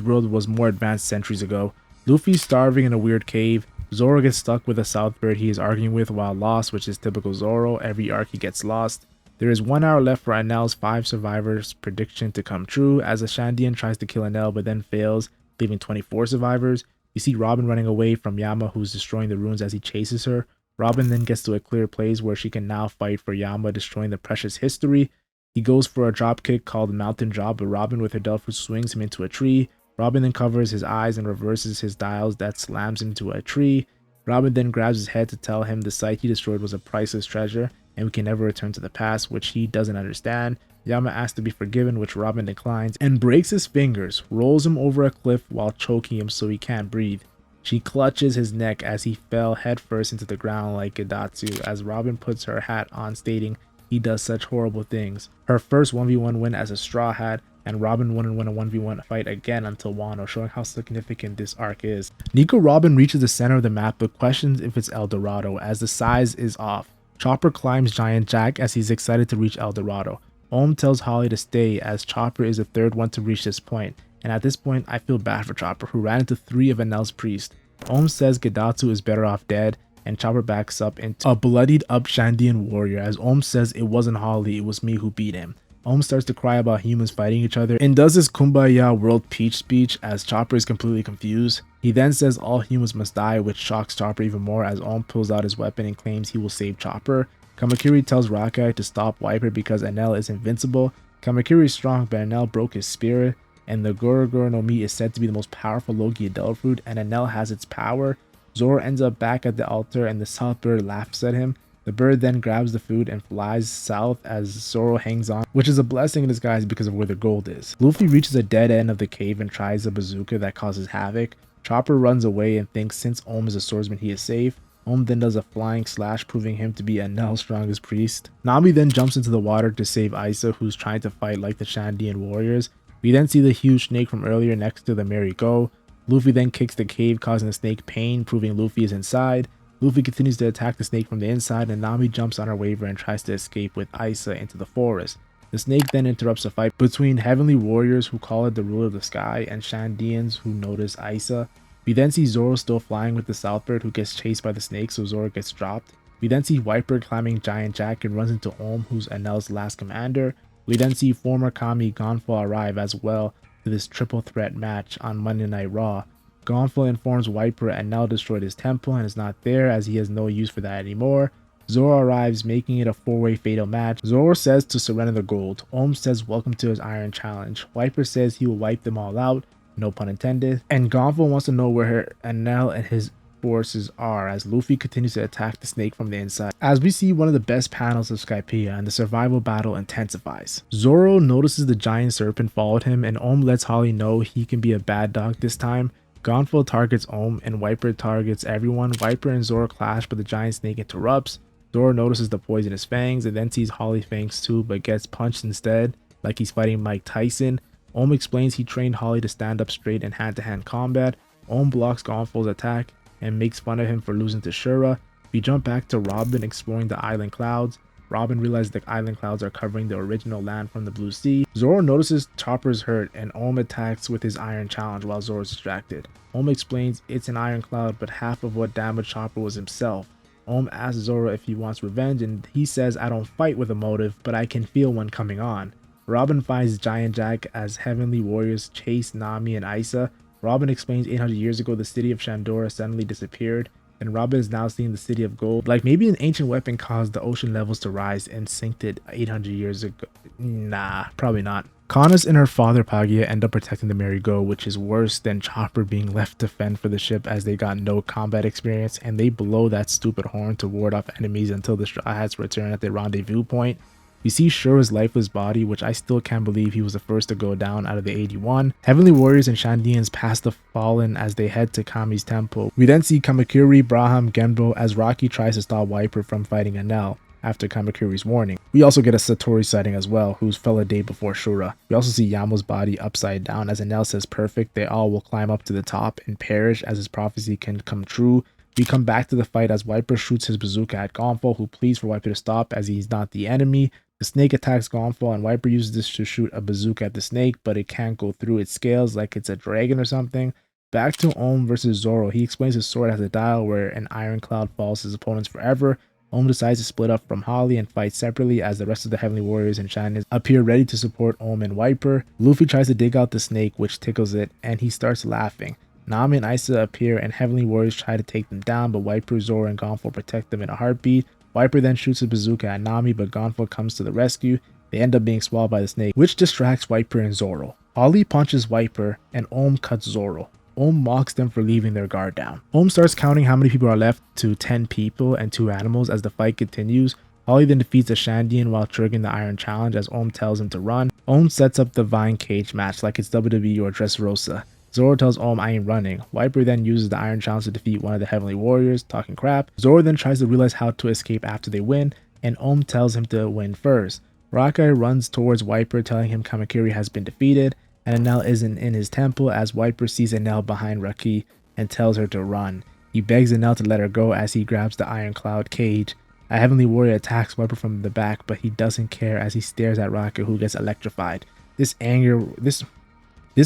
world was more advanced centuries ago. Luffy's starving in a weird cave. Zoro gets stuck with a South Bird he is arguing with while lost, which is typical Zoro. Every arc he gets lost. There is 1 hour left for Enel's 5 survivors prediction to come true as a Shandian tries to kill Enel but then fails, leaving 24 survivors. You see Robin running away from Yama, who's destroying the ruins as he chases her. Robin then gets to a clear place where she can now fight for Yama, destroying the precious history. He goes for a drop kick called Mountain Drop, but Robin with her Delphi swings him into a tree. Robin then covers his eyes and reverses his dials that slams him into a tree. Robin then grabs his head to tell him the site he destroyed was a priceless treasure and we can never return to the past, which he doesn't understand. Yama asks to be forgiven, which Robin declines, and breaks his fingers, rolls him over a cliff while choking him so he can't breathe. She clutches his neck as he fell headfirst into the ground like Gedatsu as Robin puts her hat on stating he does such horrible things. Her first 1v1 win as a Straw Hat, and Robin wouldn't win a 1v1 fight again until Wano, showing how significant this arc is. Nika Robin reaches the center of the map but questions if it's El Dorado as the size is off. Chopper climbs Giant Jack as he's excited to reach El Dorado. Ohm tells Holly to stay as Chopper is the third one to reach this point. And at this point, I feel bad for Chopper, who ran into 3 of Enel's priests. Ohm says Gedatsu is better off dead, and Chopper backs up into a bloodied up Shandian warrior as Ohm says it wasn't Holly, it was me who beat him. Ohm starts to cry about humans fighting each other and does his Kumbaya World Peach speech as Chopper is completely confused. He then says all humans must die, which shocks Chopper even more as Ohm pulls out his weapon and claims he will save Chopper. Kamakiri tells Rockeye to stop Wiper because Enel is invincible. Kamakiri is strong, but Enel broke his spirit, and the Gorogoro no Mi is said to be the most powerful Logi adult fruit, and Enel has its power. Zoro ends up back at the altar, and the South Bird laughs at him. The bird then grabs the food and flies south as Zoro hangs on, which is a blessing in disguise because of where the gold is. Luffy reaches a dead end of the cave and tries a bazooka that causes havoc. Chopper runs away and thinks since Ohm is a swordsman he is safe. Ohm then does a flying slash, proving him to be Enel's strongest priest. Nami then jumps into the water to save Isa, who's trying to fight like the Shandian warriors. We then see the huge snake from earlier next to the merry-go. Luffy then kicks the cave, causing the snake pain, proving Luffy is inside. Luffy continues to attack the snake from the inside, and Nami jumps on her waiver and tries to escape with Isa into the forest. The snake then interrupts a fight between heavenly warriors who call it the ruler of the sky and Shandians who notice Isa. We then see Zoro still flying with the Southbird, who gets chased by the snake, so Zoro gets dropped. We then see Wiper climbing Giant Jack and runs into Ohm, who's Enel's last commander. We then see former Kami Gonfal arrive as well to this triple threat match on Monday Night Raw. Gonfal informs Wiper Enel destroyed his temple and is not there as he has no use for that anymore. Zoro arrives, making it a 4-way fatal match. Zoro says to surrender the gold. Ohm says welcome to his iron challenge. Wiper says he will wipe them all out, no pun intended. And Gonfal wants to know where Enel and his forces are as Luffy continues to attack the snake from the inside. As we see one of the best panels of Skypiea, and the survival battle intensifies. Zoro notices the giant serpent followed him, and Ohm lets Holly know he can be a bad dog this time. Gonfal targets Ohm and Wiper targets everyone. Wiper and Zoro clash, but the giant snake interrupts. Zoro notices the poisonous fangs and then sees Holly's fangs too, but gets punched instead like he's fighting Mike Tyson. Ohm explains he trained Holly to stand up straight in hand-to-hand combat. Ohm blocks Gonfal's attack and makes fun of him for losing to Shura. We jump back to Robin exploring the island clouds. Robin realizes the island clouds are covering the original land from the Blue Sea. Zoro notices Chopper's hurt and Ohm attacks with his iron challenge while Zoro's distracted. Ohm explains it's an iron cloud, but half of what damaged Chopper was himself. Ohm asks Zoro if he wants revenge, and he says I don't fight with a motive, but I can feel one coming on. Robin finds Giant Jack as heavenly warriors chase Nami and Isa. Robin explains 800 years ago the city of Shandora suddenly disappeared, and Robin is now seeing the city of gold. Like maybe an ancient weapon caused the ocean levels to rise and sinked it 800 years ago. Nah, probably not. Kanas and her father Pagia end up protecting the merry-go, which is worse than Chopper being left to fend for the ship as they got no combat experience, and they blow that stupid horn to ward off enemies until the Straw Hats return at their rendezvous point. We see Shura's lifeless body, which I still can't believe he was the first to go down out of the 81. Heavenly Warriors and Shandians pass the Fallen as they head to Kami's temple. We then see Kamakiri, Braham, Genbo as Rocky tries to stop Wiper from fighting Enel after Kamakiri's warning. We also get a Satori sighting as well, who fell a day before Shura. We also see Yamo's body upside down as Enel says perfect, they all will climb up to the top and perish as his prophecy can come true. We come back to the fight as Wiper shoots his bazooka at Gonfal, who pleads for Wiper to stop as he's not the enemy. The snake attacks Gonfal and Wiper uses this to shoot a bazooka at the snake, but it can't go through its scales like it's a dragon or something. Back to Ohm versus Zoro. He explains his sword has a dial where an iron cloud follows his opponents forever. Ohm decides to split up from Holly and fight separately as the rest of the Heavenly Warriors and Shandians appear ready to support Ohm and Wiper. Luffy tries to dig out the snake, which tickles it, and he starts laughing. Nami and Isa appear and Heavenly Warriors try to take them down, but Wiper, Zoro, and Gonfal protect them in a heartbeat. Wiper then shoots a bazooka at Nami, but Gonfal comes to the rescue. They end up being swallowed by the snake, which distracts Wiper and Zoro. Holly punches Wiper, and Ohm cuts Zoro. Ohm mocks them for leaving their guard down. Ohm starts counting how many people are left to 10 people and 2 animals as the fight continues. Holly then defeats a Shandian while triggering the Iron Challenge as Ohm tells him to run. Ohm sets up the Vine Cage match like it's WWE or Dressrosa. Zoro tells Ohm I ain't running. Wiper then uses the Iron Challenge to defeat one of the Heavenly Warriors, talking crap. Zoro then tries to realize how to escape after they win, and Ohm tells him to win first. Rockeye runs towards Wiper, telling him Kamakiri has been defeated, and Enel isn't in his temple as Wiper sees Enel behind Raki and tells her to run. He begs Enel to let her go as he grabs the Iron Cloud cage. A Heavenly Warrior attacks Wiper from the back, but he doesn't care as he stares at Rockeye, who gets electrified. This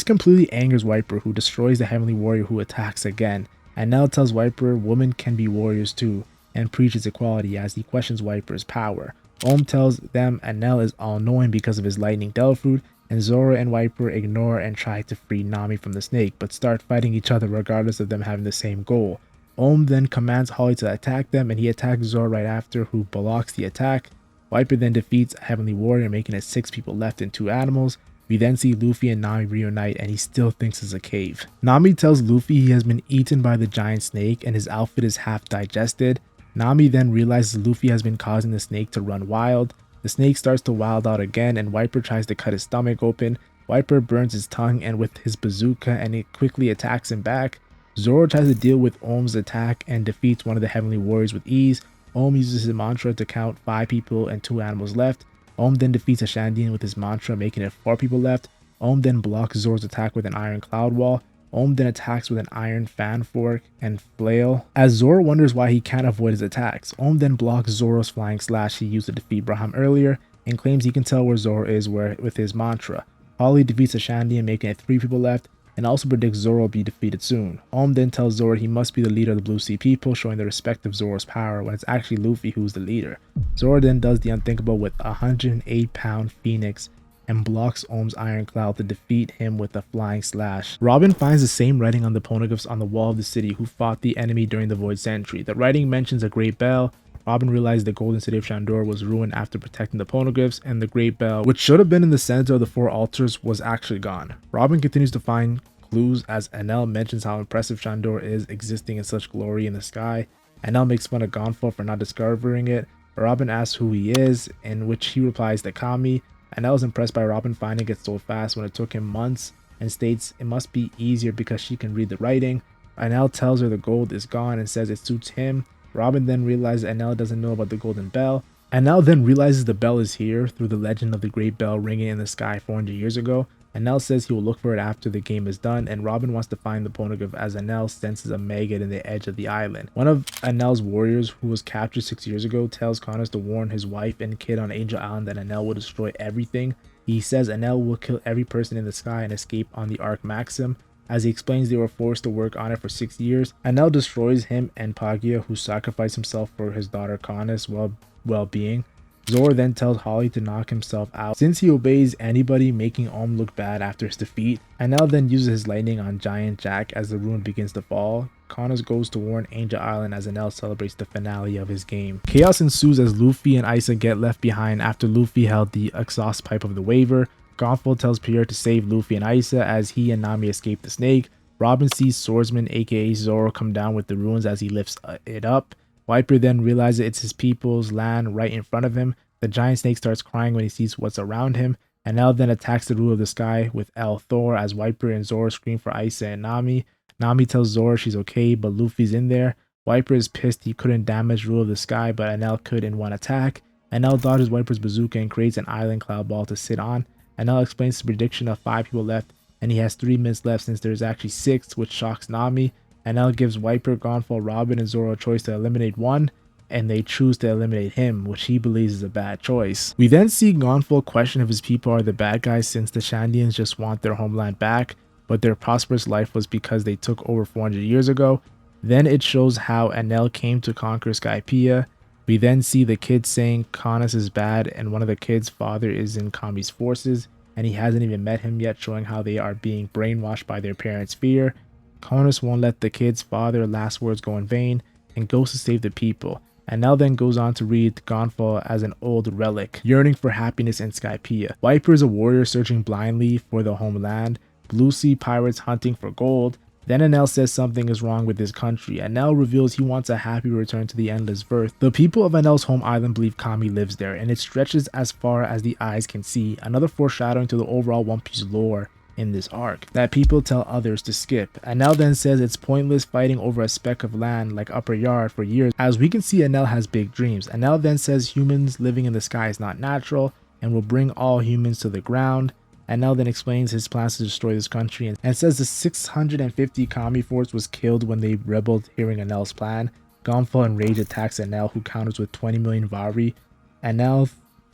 completely angers Wiper, who destroys the Heavenly Warrior who attacks again. Enel tells Wiper women can be warriors too, and preaches equality as he questions Wiper's power. Ohm tells them Enel is all-knowing because of his lightning devil fruit, and Zoro and Wiper ignore and try to free Nami from the snake, but start fighting each other regardless of them having the same goal. Then commands Holly to attack them, and he attacks Zoro right after, who blocks the attack. Viper then defeats a Heavenly Warrior, making it 6 people left and 2 animals. We then see Luffy and Nami reunite, and he still thinks it's a cave. Nami tells Luffy he has been eaten by the giant snake and his outfit is half digested. Nami then realizes Luffy has been causing the snake to run wild. The snake starts to wild out again, and Viper tries to cut his stomach open. Viper burns his tongue and with his bazooka, and it quickly attacks him back. Zoro tries to deal with Ohm's attack and defeats one of the Heavenly Warriors with ease. Ohm uses his mantra to count 5 people and 2 animals left. Ohm then defeats a Shandian with his mantra, making it 4 people left. Ohm then blocks Zoro's attack with an iron cloud wall. Ohm then attacks with an iron fan fork and flail. As Zoro wonders why he can't avoid his attacks, Ohm then blocks Zoro's flying slash he used to defeat Braham earlier and claims he can tell where Zoro is with his mantra. Holly defeats a Shandian, making it 3 people left, and also predicts Zoro will be defeated soon. Ohm then tells Zoro he must be the leader of the Blue Sea people, showing the respect of Zoro's power when it's actually Luffy who's the leader. Zoro then does the unthinkable with a 108-pound phoenix and blocks Ohm's iron cloud to defeat him with a flying slash. Robin finds the same writing on the poneglyphs on the wall of the city who fought the enemy during the Void Century. The writing mentions a great bell. Robin realized the golden city of Shandora was ruined after protecting the poneglyphs, and the great bell, which should have been in the center of the 4 altars, was actually gone. Robin continues to find clues as Enel mentions how impressive Shandora is, existing in such glory in the sky. Enel makes fun of Gonfal for not discovering it. Robin asks who he is, in which he replies to Kami. Enel is impressed by Robin finding it so fast when it took him months, and states it must be easier because she can read the writing. Enel tells her the gold is gone and says it suits him. Robin then realizes Enel doesn't know about the golden bell. Enel then realizes the bell is here through the legend of the great bell ringing in the sky 400 years ago. Enel says he will look for it after the game is done, and Robin wants to find the poneglyph as Enel senses a maggot in the edge of the island. One of Enel's warriors, who was captured 6 years ago, tells Connors to warn his wife and kid on Angel Island that Enel will destroy everything. He says Enel will kill every person in the sky and escape on the Arc Maxim. As he explains, they were forced to work on it for 6 years. Enel destroys him and Pagia, who sacrificed himself for his daughter Connor's well-being. Zoro then tells Holly to knock himself out since he obeys anybody, making Ohm look bad after his defeat. Enel then uses his lightning on Giant Jack as the ruin begins to fall. Connors goes to warn Angel Island as Enel celebrates the finale of his game. Chaos ensues as Luffy and Isa get left behind after Luffy held the exhaust pipe of the Waver. Gonfal tells Pierre to save Luffy and Isa as he and Nami escape the snake. Robin sees Swordsman aka Zoro come down with the ruins as he lifts it up. Viper then realizes it's his people's land right in front of him. The giant snake starts crying when he sees what's around him. Enel then attacks the ruler of the sky with El Thor as Viper and Zoro scream for Isa and Nami. Nami tells Zoro she's okay, but Luffy's in there. Viper is pissed he couldn't damage ruler of the sky, but Enel could in one attack. Enel dodges Viper's bazooka and creates an island cloud ball to sit on. Enel explains the prediction of 5 people left, and he has 3 minutes left since there's actually 6, which shocks Nami. Enel gives Viper, Gonfal, Robin, and Zoro a choice to eliminate one, and they choose to eliminate him, which he believes is a bad choice. We then see Gonfal question if his people are the bad guys since the Shandians just want their homeland back, but their prosperous life was because they took over 400 years ago. Then it shows how Enel came to conquer Skypiea. We then see the kids saying Connors is bad, and one of the kids' father is in Kami's forces, and he hasn't even met him yet, showing how they are being brainwashed by their parents' fear. Connors won't let the kid's father's last words go in vain, and goes to save the people. Enel then goes on to read Gonfal as an old relic, yearning for happiness in Skypiea. Viper is a warrior searching blindly for the homeland, Blue Sea pirates hunting for gold. Then Enel says something is wrong with his country. Enel reveals he wants a happy return to the Endless Birth. The people of Enel's home island believe Kami lives there, and it stretches as far as the eyes can see, another foreshadowing to the overall One Piece lore in this arc that people tell others to skip. Enel then says it's pointless fighting over a speck of land like Upper Yard for years, as we can see Enel has big dreams. Enel then says humans living in the sky is not natural and will bring all humans to the ground. Enel then explains his plans to destroy this country and says the 650 Kami force was killed when they rebelled hearing Enel's plan. Gonfal and Rage attacks Enel, who counters with 20 million Vari. Enel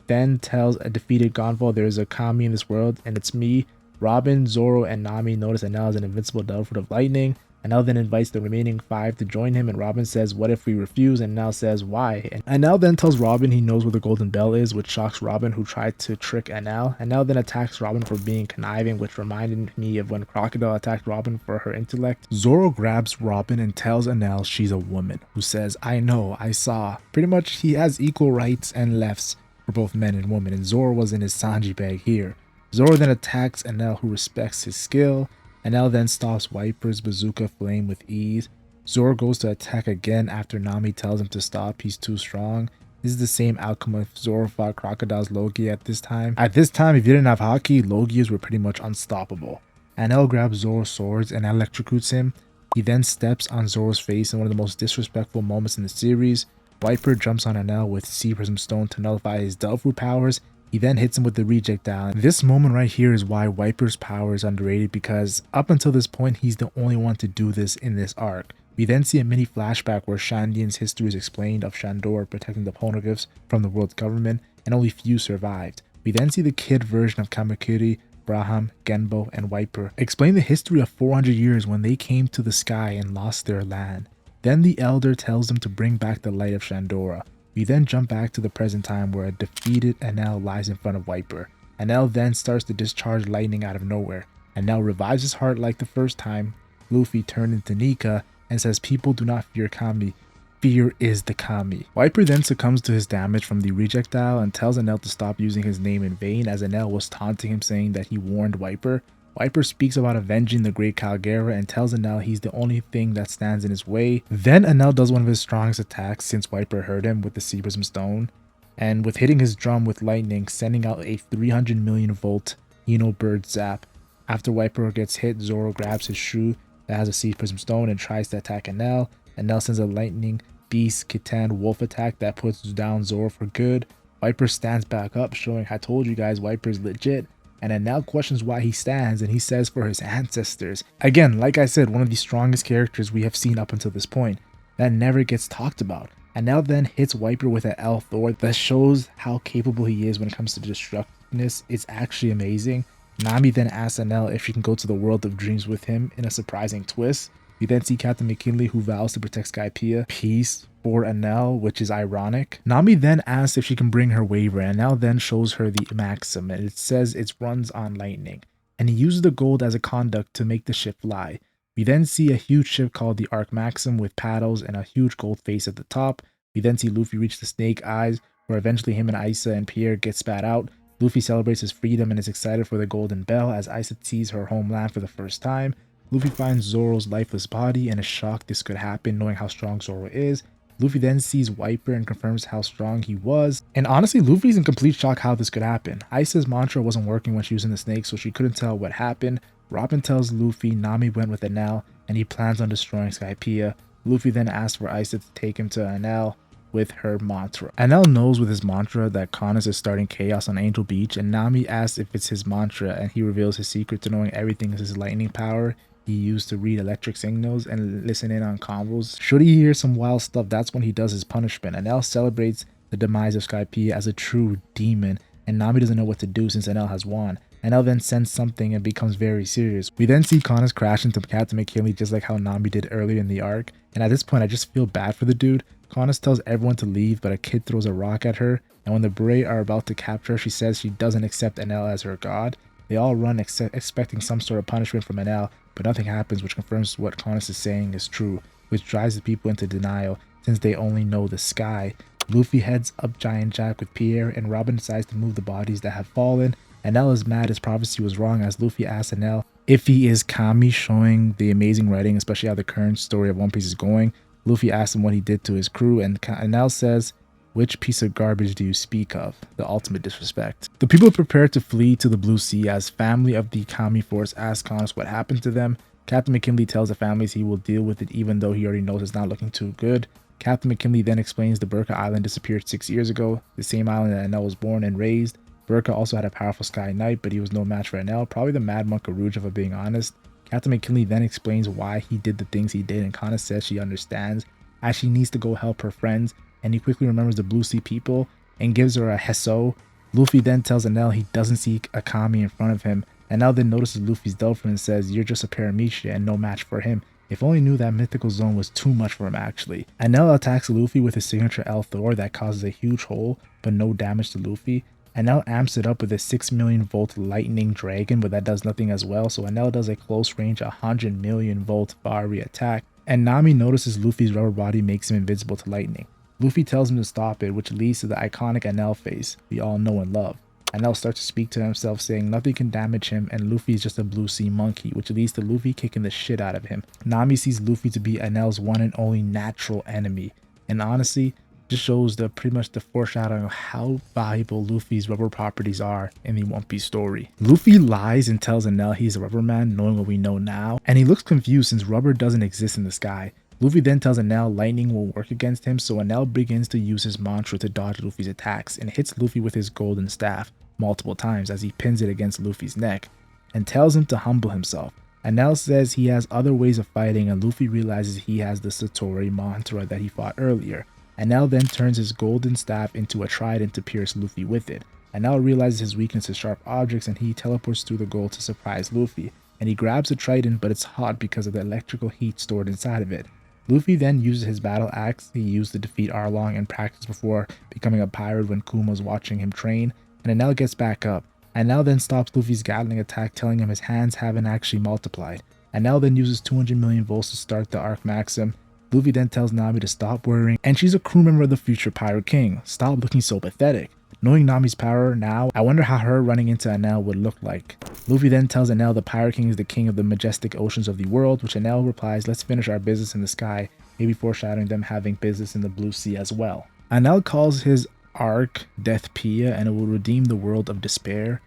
then tells a defeated Gonfal there is a Kami in this world and it's me. Robin, Zoro, and Nami notice Enel has an invincible Delphoid of lightning. Enel then invites the remaining 5 to join him, and Robin says, "What if we refuse?" And Enel says, "Why?" And Enel then tells Robin he knows where the golden bell is, which shocks Robin, who tried to trick Enel. Enel then attacks Robin for being conniving, which reminded me of when Crocodile attacked Robin for her intellect. Zoro grabs Robin and tells Enel she's a woman, who says, "I know, I saw." Pretty much he has equal rights and lefts for both men and women, and Zoro was in his Sanji bag here. Zoro then attacks Enel, who respects his skill. Enel then stops Wiper's bazooka flame with ease. Zoro goes to attack again after Nami tells him to stop, he's too strong. This is the same outcome if Zoro fought Crocodile's Logia at this time. At this time, if you didn't have Haki, Logias were pretty much unstoppable. Enel grabs Zoro's swords and electrocutes him. He then steps on Zoro's face in one of the most disrespectful moments in the series. Wiper jumps on Enel with Sea Prism Stone to nullify his Delphu powers. He then hits him with the rejectile. This moment right here is why Wiper's power is underrated, because up until this point, he's the only one to do this in this arc. We then see a mini flashback where Shandian's history is explained of Shandora protecting the poneglyphs from the world's government, and only few survived. We then see the kid version of Kamakiri, Braham, Genbo, and Wiper explain the history of 400 years when they came to the sky and lost their land. Then the elder tells them to bring back the light of Shandora. We then jump back to the present time where a defeated Enel lies in front of Wiper. Enel then starts to discharge lightning out of nowhere. Enel revives his heart like the first time. Luffy turned into Nika and says, "People do not fear Kami. Fear is the Kami." Wiper then succumbs to his damage from the rejectile and tells Enel to stop using his name in vain, as Enel was taunting him, saying that he warned Wiper. Wiper speaks about avenging the great Calgara and tells Enel he's the only thing that stands in his way. Then Enel does one of his strongest attacks since Wiper hurt him with the Sea Prism Stone, and with hitting his drum with lightning, sending out a 300 million volt Eno Bird Zap. After Wiper gets hit, Zoro grabs his shoe that has a Sea Prism Stone and tries to attack Enel. Enel sends a lightning beast Kitan wolf attack that puts down Zoro for good. Wiper stands back up, showing, "I told you guys, Wiper's legit." And Enel questions why he stands, and he says for his ancestors. Again, like I said, one of the strongest characters we have seen up until this point. That never gets talked about. Enel then hits Wiper with an L Thor that shows how capable he is when it comes to destructiveness. It's actually amazing. Nami then asks Enel if she can go to the world of dreams with him in a surprising twist. We then see Captain McKinley, who vows to protect Skypiea peace for Enel, which is ironic. Nami then asks if she can bring her waiver, and Enel then shows her the Maxim, and it says it runs on lightning. And he uses the gold as a conduct to make the ship fly. We then see a huge ship called the Arc Maxim with paddles and a huge gold face at the top. We then see Luffy reach the snake eyes, where eventually him and Isa and Pierre get spat out. Luffy celebrates his freedom and is excited for the golden bell as Isa sees her homeland for the first time. Luffy finds Zoro's lifeless body and is shocked this could happen, knowing how strong Zoro is. Luffy then sees Wiper and confirms how strong he was. And honestly, Luffy's in complete shock how this could happen. Isa's mantra wasn't working when she was in the snake, so she couldn't tell what happened. Robin tells Luffy Nami went with Enel and he plans on destroying Skypiea. Luffy then asks for Isa to take him to Enel with her mantra. Enel knows with his mantra that Kanos is starting chaos on Angel Beach, and Nami asks if it's his mantra, and he reveals his secret to knowing everything is his lightning power he used to read electric signals and listen in on convos. Should he hear some wild stuff, that's when he does his punishment. Enel celebrates the demise of Skypiea as a true demon, and Nami doesn't know what to do since Enel has won. Enel then sends something and becomes very serious. We then see Kanos crash into Captain McKinley just like how Nami did earlier in the arc, and at this point I just feel bad for the dude. Kanos tells everyone to leave, but a kid throws a rock at her, and when the Bray are about to capture her, she says she doesn't accept Enel as her god. They all run expecting some sort of punishment from Enel, but nothing happens, which confirms what Kanos is saying is true, which drives the people into denial since they only know the sky. Luffy heads up Giant Jack with Pierre, and Robin decides to move the bodies that have fallen. Enel is mad his prophecy was wrong as Luffy asks Enel if he is Kami, showing the amazing writing, especially how the current story of One Piece is going. Luffy asks him what he did to his crew, and Enel says, "Which piece of garbage do you speak of?" The ultimate disrespect. The people prepare to flee to the Blue Sea as family of the Kami force asks Kanos what happened to them. Captain McKinley tells the families he will deal with it even though he already knows it's not looking too good. Captain McKinley then explains the Burka Island disappeared 6 years ago, the same island that Enel was born and raised. Burka also had a powerful Sky Knight, but he was no match for Enel, probably the Mad Monk Aruj if I'm being honest. Captain McKinley then explains why he did the things he did, and Kanos says she understands as she needs to go help her friends, and he quickly remembers the Blue Sea people and gives her a Heso. Luffy then tells Enel he doesn't see a Kami in front of him. Enel then notices Luffy's Delphin and says, "You're just a Paramecia and no match for him." If only knew that mythical zone was too much for him actually. Enel attacks Luffy with his signature L Thor that causes a huge hole but no damage to Luffy. Enel amps it up with a 6 million volt lightning dragon, but that does nothing as well, so Enel does a close range 100 million volt fiery attack, and Nami notices Luffy's rubber body makes him invincible to lightning. Luffy tells him to stop it, which leads to the iconic Enel face we all know and love. Enel starts to speak to himself, saying nothing can damage him and Luffy is just a blue sea monkey, which leads to Luffy kicking the shit out of him. Nami sees Luffy to be Enel's one and only natural enemy, and honestly, just shows pretty much the foreshadowing of how valuable Luffy's rubber properties are in the One Piece story. Luffy lies and tells Enel he's a rubber man, knowing what we know now, and he looks confused since rubber doesn't exist in the sky. Luffy then tells Enel lightning will work against him, so Enel begins to use his mantra to dodge Luffy's attacks and hits Luffy with his golden staff multiple times as he pins it against Luffy's neck and tells him to humble himself. Enel says he has other ways of fighting, and Luffy realizes he has the Satori mantra that he fought earlier. Enel then turns his golden staff into a trident to pierce Luffy with it. Enel realizes his weakness is sharp objects and he teleports through the gold to surprise Luffy, and he grabs the trident, but it's hot because of the electrical heat stored inside of it. Luffy then uses his battle axe he used to defeat Arlong and practice before becoming a pirate when Kuma was watching him train, and Enel gets back up. Enel then stops Luffy's Gatling attack, telling him his hands haven't actually multiplied. Enel then uses 200 million volts to start the Arc Maxim. Luffy then tells Nami to stop worrying, and she's a crew member of the future Pirate King. Stop looking so pathetic. Knowing Nami's power now, I wonder how her running into Enel would look like. Luffy then tells Enel the Pirate King is the king of the majestic oceans of the world, which Enel replies, let's finish our business in the sky, maybe foreshadowing them having business in the blue sea as well. Enel calls his arc Skypiea, and it will redeem the world of despair.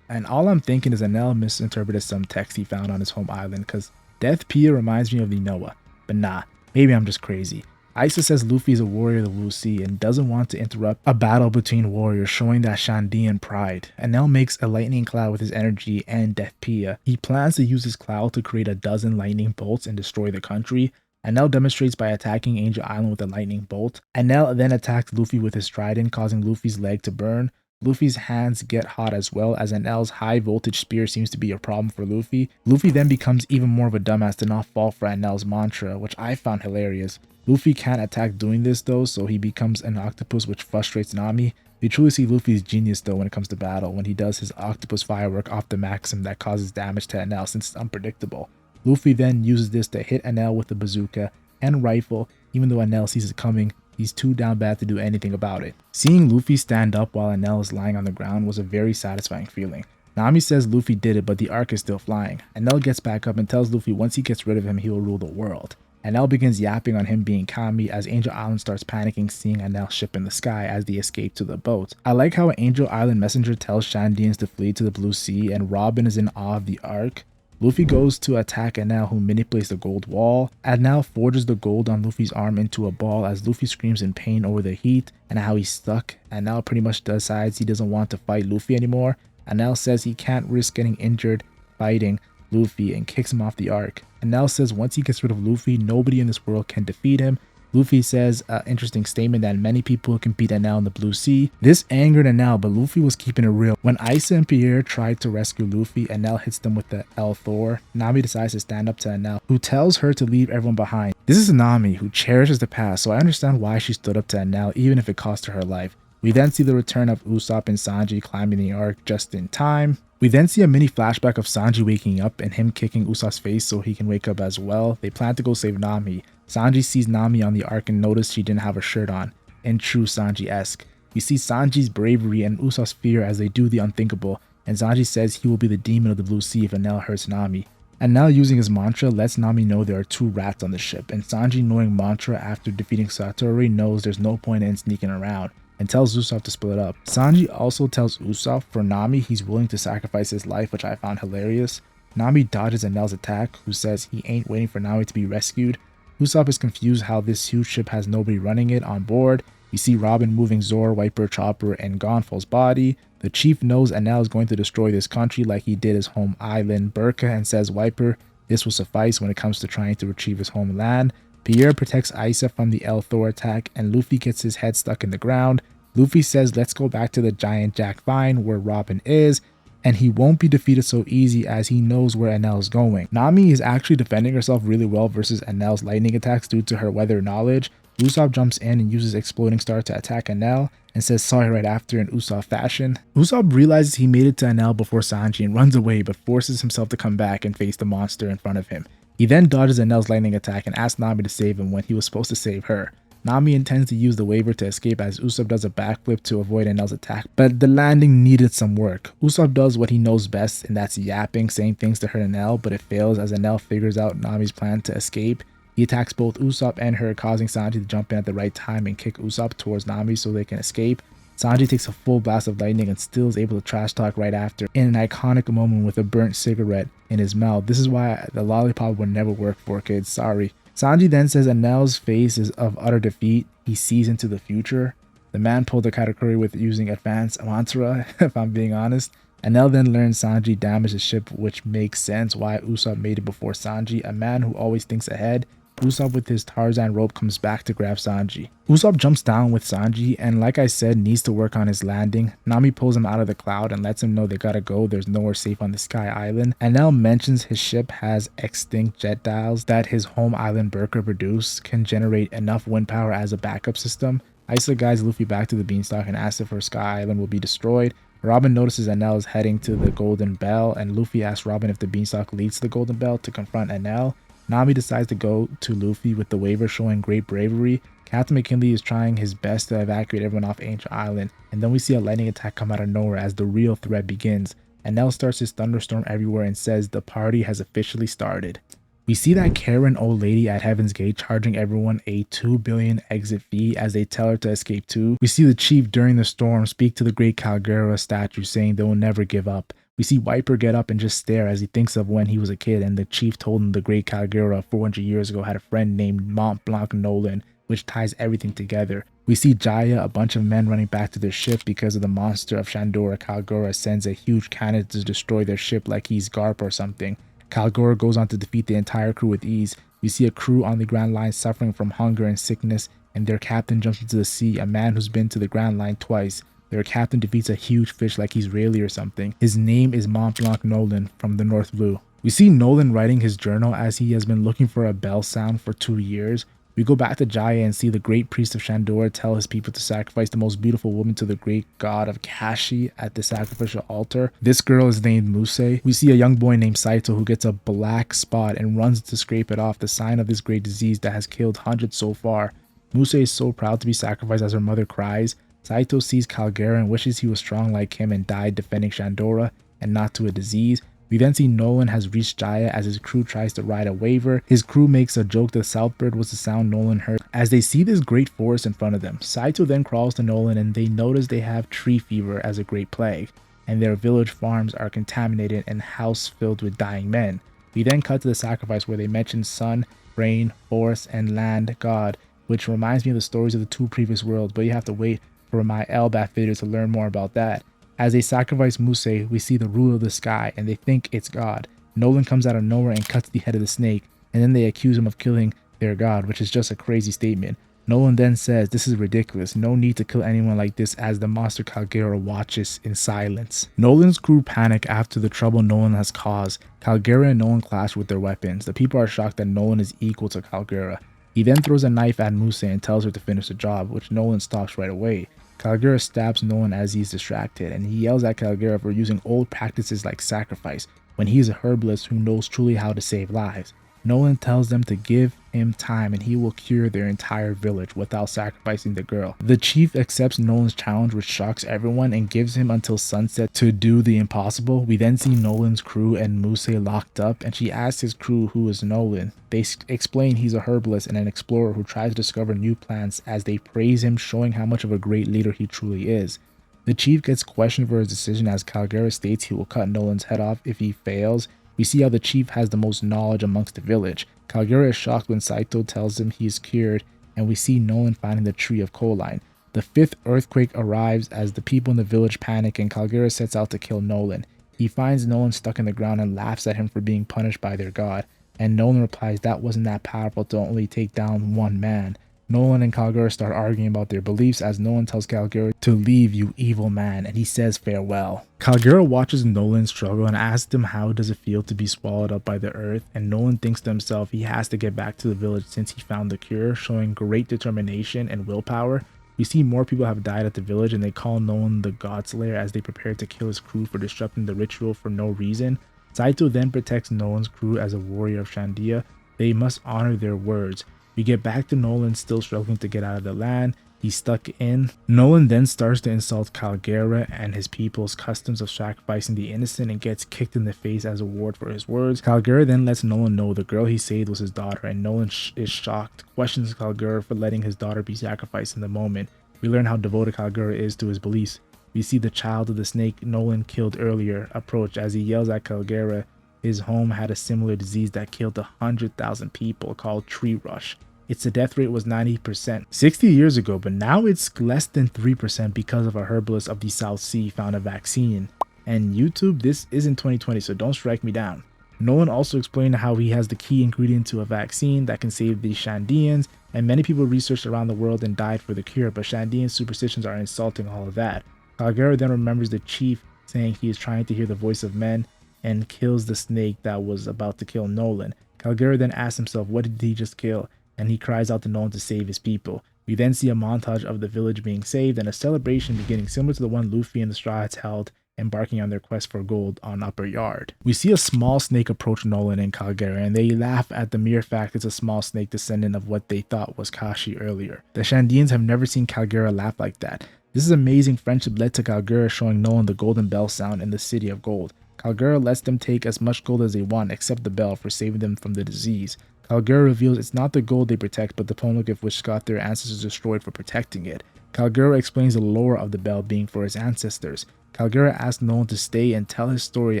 And all I'm thinking is Enel misinterpreted some text he found on his home island, because Skypiea reminds me of the Noah, but nah. Maybe I'm just crazy. Isa says Luffy is a warrior of the Blue Sea and doesn't want to interrupt a battle between warriors, showing that Shandian pride. Enel makes a lightning cloud with his energy and Skypiea. He plans to use his cloud to create a dozen lightning bolts and destroy the country. Enel demonstrates by attacking Angel Island with a lightning bolt. Enel then attacks Luffy with his trident, causing Luffy's leg to burn. Luffy's hands get hot as well, as Enel's high voltage spear seems to be a problem for Luffy. Luffy then becomes even more of a dumbass to not fall for Enel's mantra, which I found hilarious. Luffy can't attack doing this though, so he becomes an octopus, which frustrates Nami. We truly see Luffy's genius though when it comes to battle, when he does his octopus firework off the Maxim that causes damage to Enel since it's unpredictable. Luffy then uses this to hit Enel with the bazooka and rifle, even though Enel sees it coming. He's too down bad to do anything about it. Seeing Luffy stand up while Enel is lying on the ground was a very satisfying feeling. Nami says Luffy did it, but the arc is still flying. Enel gets back up and tells Luffy once he gets rid of him, he will rule the world. Enel begins yapping on him being Kami as Angel Island starts panicking, seeing Enel's ship in the sky as they escape to the boat. I like how Angel Island messenger tells Shandians to flee to the Blue Sea, and Robin is in awe of the arc. Luffy goes to attack Enel, who manipulates the gold wall. Enel forges the gold on Luffy's arm into a ball as Luffy screams in pain over the heat and how he's stuck. Enel pretty much decides he doesn't want to fight Luffy anymore. Enel says he can't risk getting injured fighting Luffy and kicks him off the arc. Enel says once he gets rid of Luffy, nobody in this world can defeat him. Luffy says an interesting statement that many people can beat Enel in the Blue Sea. This angered Enel, but Luffy was keeping it real. When Isa and Pierre tried to rescue Luffy, Enel hits them with the L Thor. Nami decides to stand up to Enel, who tells her to leave everyone behind. This is Nami, who cherishes the past, so I understand why she stood up to Enel, even if it cost her her life. We then see the return of Usopp and Sanji climbing the arc just in time. We then see a mini flashback of Sanji waking up and him kicking Usopp's face so he can wake up as well. They plan to go save Nami. Sanji sees Nami on the arc and notices she didn't have a shirt on, in true Sanji-esque. We see Sanji's bravery and Usopp's fear as they do the unthinkable, and Sanji says he will be the demon of the Blue Sea if Enel hurts Nami. And now using his mantra lets Nami know there are two rats on the ship, and Sanji, knowing mantra after defeating Satori, knows there's no point in sneaking around and tells Usopp to split up. Sanji also tells Usopp for Nami he's willing to sacrifice his life, which I found hilarious. Nami dodges Enel's attack, who says he ain't waiting for Nami to be rescued. Usopp is confused how this huge ship has nobody running it on board. We see Robin moving Zoro, Viper, Chopper, and Gonfal's body. The chief knows Enel is going to destroy this country like he did his home island, Burka, and says Viper, this will suffice when it comes to trying to retrieve his homeland. Pierre protects Isa from the L Thor attack, and Luffy gets his head stuck in the ground. Luffy says let's go back to the giant Jack Vine where Robin is. and he won't be defeated so easy as he knows where Enel is going. Nami is actually defending herself really well versus Enel's lightning attacks due to her weather knowledge. Usopp jumps in and uses Exploding Star to attack Enel and says sorry right after in Usopp fashion. Usopp realizes he made it to Enel before Sanji and runs away, but forces himself to come back and face the monster in front of him. He then dodges Enel's lightning attack and asks Nami to save him when he was supposed to save her. Nami intends to use the waiver to escape as Usopp does a backflip to avoid Enel's attack, but the landing needed some work. Usopp does what he knows best, and that's yapping, saying things to hurt Enel, but it fails as Enel figures out Nami's plan to escape. He attacks both Usopp and her, causing Sanji to jump in at the right time and kick Usopp towards Nami so they can escape. Sanji takes a full blast of lightning and still is able to trash talk right after in an iconic moment with a burnt cigarette in his mouth. This is why the lollipop would never work for kids, sorry. Sanji then says Enel's face is of utter defeat. He sees into the future. The man pulled the Katakuri with using advanced mantra, if I'm being honest. Enel then learns Sanji damaged his ship, which makes sense why Usopp made it before Sanji, a man who always thinks ahead. Usopp with his Tarzan rope comes back to grab Sanji. Usopp jumps down with Sanji and, like I said, needs to work on his landing. Nami pulls him out of the cloud and lets him know they gotta go, there's nowhere safe on the Sky Island. Enel mentions his ship has extinct jet dials that his home island Burka produced, can generate enough wind power as a backup system. Isa guides Luffy back to the beanstalk and asks if her Sky Island will be destroyed. Robin notices Enel is heading to the Golden Bell, and Luffy asks Robin if the beanstalk leads to the Golden Bell to confront Enel. Nami decides to go to Luffy with the waiver showing great bravery. Captain McKinley is trying his best to evacuate everyone off Ancient Island, and then we see a lightning attack come out of nowhere as the real threat begins. Enel starts his thunderstorm everywhere and says the party has officially started. We see that Karen old lady at Heaven's Gate charging everyone a 2 billion exit fee as they tell her to escape too. We see the chief during the storm speak to the great Calgara statue saying they will never give up. We see Viper get up and just stare as he thinks of when he was a kid and the chief told him the great Calgara 400 years ago had a friend named Mont Blanc Noland, which ties everything together. We see Jaya, a bunch of men running back to their ship because of the monster of Shandora. Calgara sends a huge cannon to destroy their ship like he's Garp or something. Calgara goes on to defeat the entire crew with ease. We see a crew on the Grand Line suffering from hunger and sickness, and their captain jumps into the sea, a man who's been to the Grand Line twice. Their captain defeats a huge fish like he's Rayleigh or something. His name is Mont Blanc Noland from the North Blue. We see Noland writing his journal as he has been looking for a bell sound for 2 years. We go back to Jaya and see the great priest of Shandora tell his people to sacrifice the most beautiful woman to the great god of Kashi at the sacrificial altar. This girl is named Muse. We see a young boy named Saito who gets a black spot and runs to scrape it off, the sign of this great disease that has killed hundreds so far. Muse is so proud to be sacrificed as her mother cries. Saito sees Calgara and wishes he was strong like him and died defending Shandora and not to a disease. We then see Noland has reached Jaya as his crew tries to ride a waiver. His crew makes a joke that Southbird was the sound Noland heard as they see this great forest in front of them. Saito then crawls to Noland and they notice they have tree fever as a great plague, and their village farms are contaminated and house filled with dying men. We then cut to the sacrifice where they mention sun, rain, forest, and land god, which reminds me of the stories of the 2 previous worlds, but you have to wait for my Elbaf video to learn more about that. As they sacrifice Muse, we see the ruler of the sky and they think it's God. Noland comes out of nowhere and cuts the head of the snake, and then they accuse him of killing their god, which is just a crazy statement. Noland then says this is ridiculous, no need to kill anyone like this, as the monster Calgara watches in silence. Noland's crew panic after the trouble Noland has caused. Calgara and Noland clash with their weapons. The people are shocked that Noland is equal to Calgara. He then throws a knife at Muse and tells her to finish the job, which Noland stops right away. Calgara stabs Noland as he's distracted, and he yells at Calgara for using old practices like sacrifice when he's a herbalist who knows truly how to save lives. Noland tells them to give him time and he will cure their entire village without sacrificing the girl. The chief accepts Noland's challenge, which shocks everyone, and gives him until sunset to do the impossible. We then see Noland's crew and Muse locked up, and she asks his crew who is Noland. They explain he's a herbalist and an explorer who tries to discover new plants as they praise him, showing how much of a great leader he truly is. The chief gets questioned for his decision as Calgara states he will cut Noland's head off if he fails. We see how the chief has the most knowledge amongst the village. Calgara is shocked when Saito tells him he is cured, and we see Noland finding the tree of Coline. The 5th earthquake arrives as the people in the village panic and Calgara sets out to kill Noland. He finds Noland stuck in the ground and laughs at him for being punished by their god, and Noland replies that wasn't that powerful to only take down one man. Noland and Calgara start arguing about their beliefs as Noland tells Calgara to leave, you evil man, and he says farewell. Calgara watches Noland struggle and asks him how does it feel to be swallowed up by the earth, and Noland thinks to himself he has to get back to the village since he found the cure, showing great determination and willpower. We see more people have died at the village and they call Noland the Godslayer as they prepare to kill his crew for disrupting the ritual for no reason. Saito then protects Noland's crew as a warrior of Shandora. They must honor their words. We get back to Noland still struggling to get out of the land he's stuck in. Noland then starts to insult Calgara and his people's customs of sacrificing the innocent and gets kicked in the face as a reward for his words. Calgara then lets Noland know the girl he saved was his daughter, and Noland is shocked, questions Calgara for letting his daughter be sacrificed in the moment. We learn how devoted Calgara is to his beliefs. We see the child of the snake Noland killed earlier approach as he yells at Calgara. His home had a similar disease that killed 100,000 people called tree rush. Its death rate was 90% 60 years ago, but now it's less than 3% because of a herbalist of the South Sea found a vaccine. And YouTube, this isn't 2020, so don't strike me down. Noland also explained how he has the key ingredient to a vaccine that can save the Shandians, and many people researched around the world and died for the cure, but Shandian superstitions are insulting all of that. Calgara then remembers the chief saying he is trying to hear the voice of men and kills the snake that was about to kill Noland. Calgara then asks himself, what did he just kill? And he cries out to Noland to save his people. We then see a montage of the village being saved and a celebration beginning similar to the one Luffy and the Straw Hats held, embarking on their quest for gold on Upper Yard. We see a small snake approach Noland and Calgara, and they laugh at the mere fact it's a small snake descendant of what they thought was Kashi earlier. The Shandians have never seen Calgara laugh like that. This amazing friendship led to Calgara showing Noland the golden bell sound in the City of Gold. Calgara lets them take as much gold as they want except the bell for saving them from the disease. Calgara reveals it's not the gold they protect but the poneglyph which got their ancestors destroyed for protecting it. Calgara explains the lore of the bell being for his ancestors. Calgara asks Noland to stay and tell his story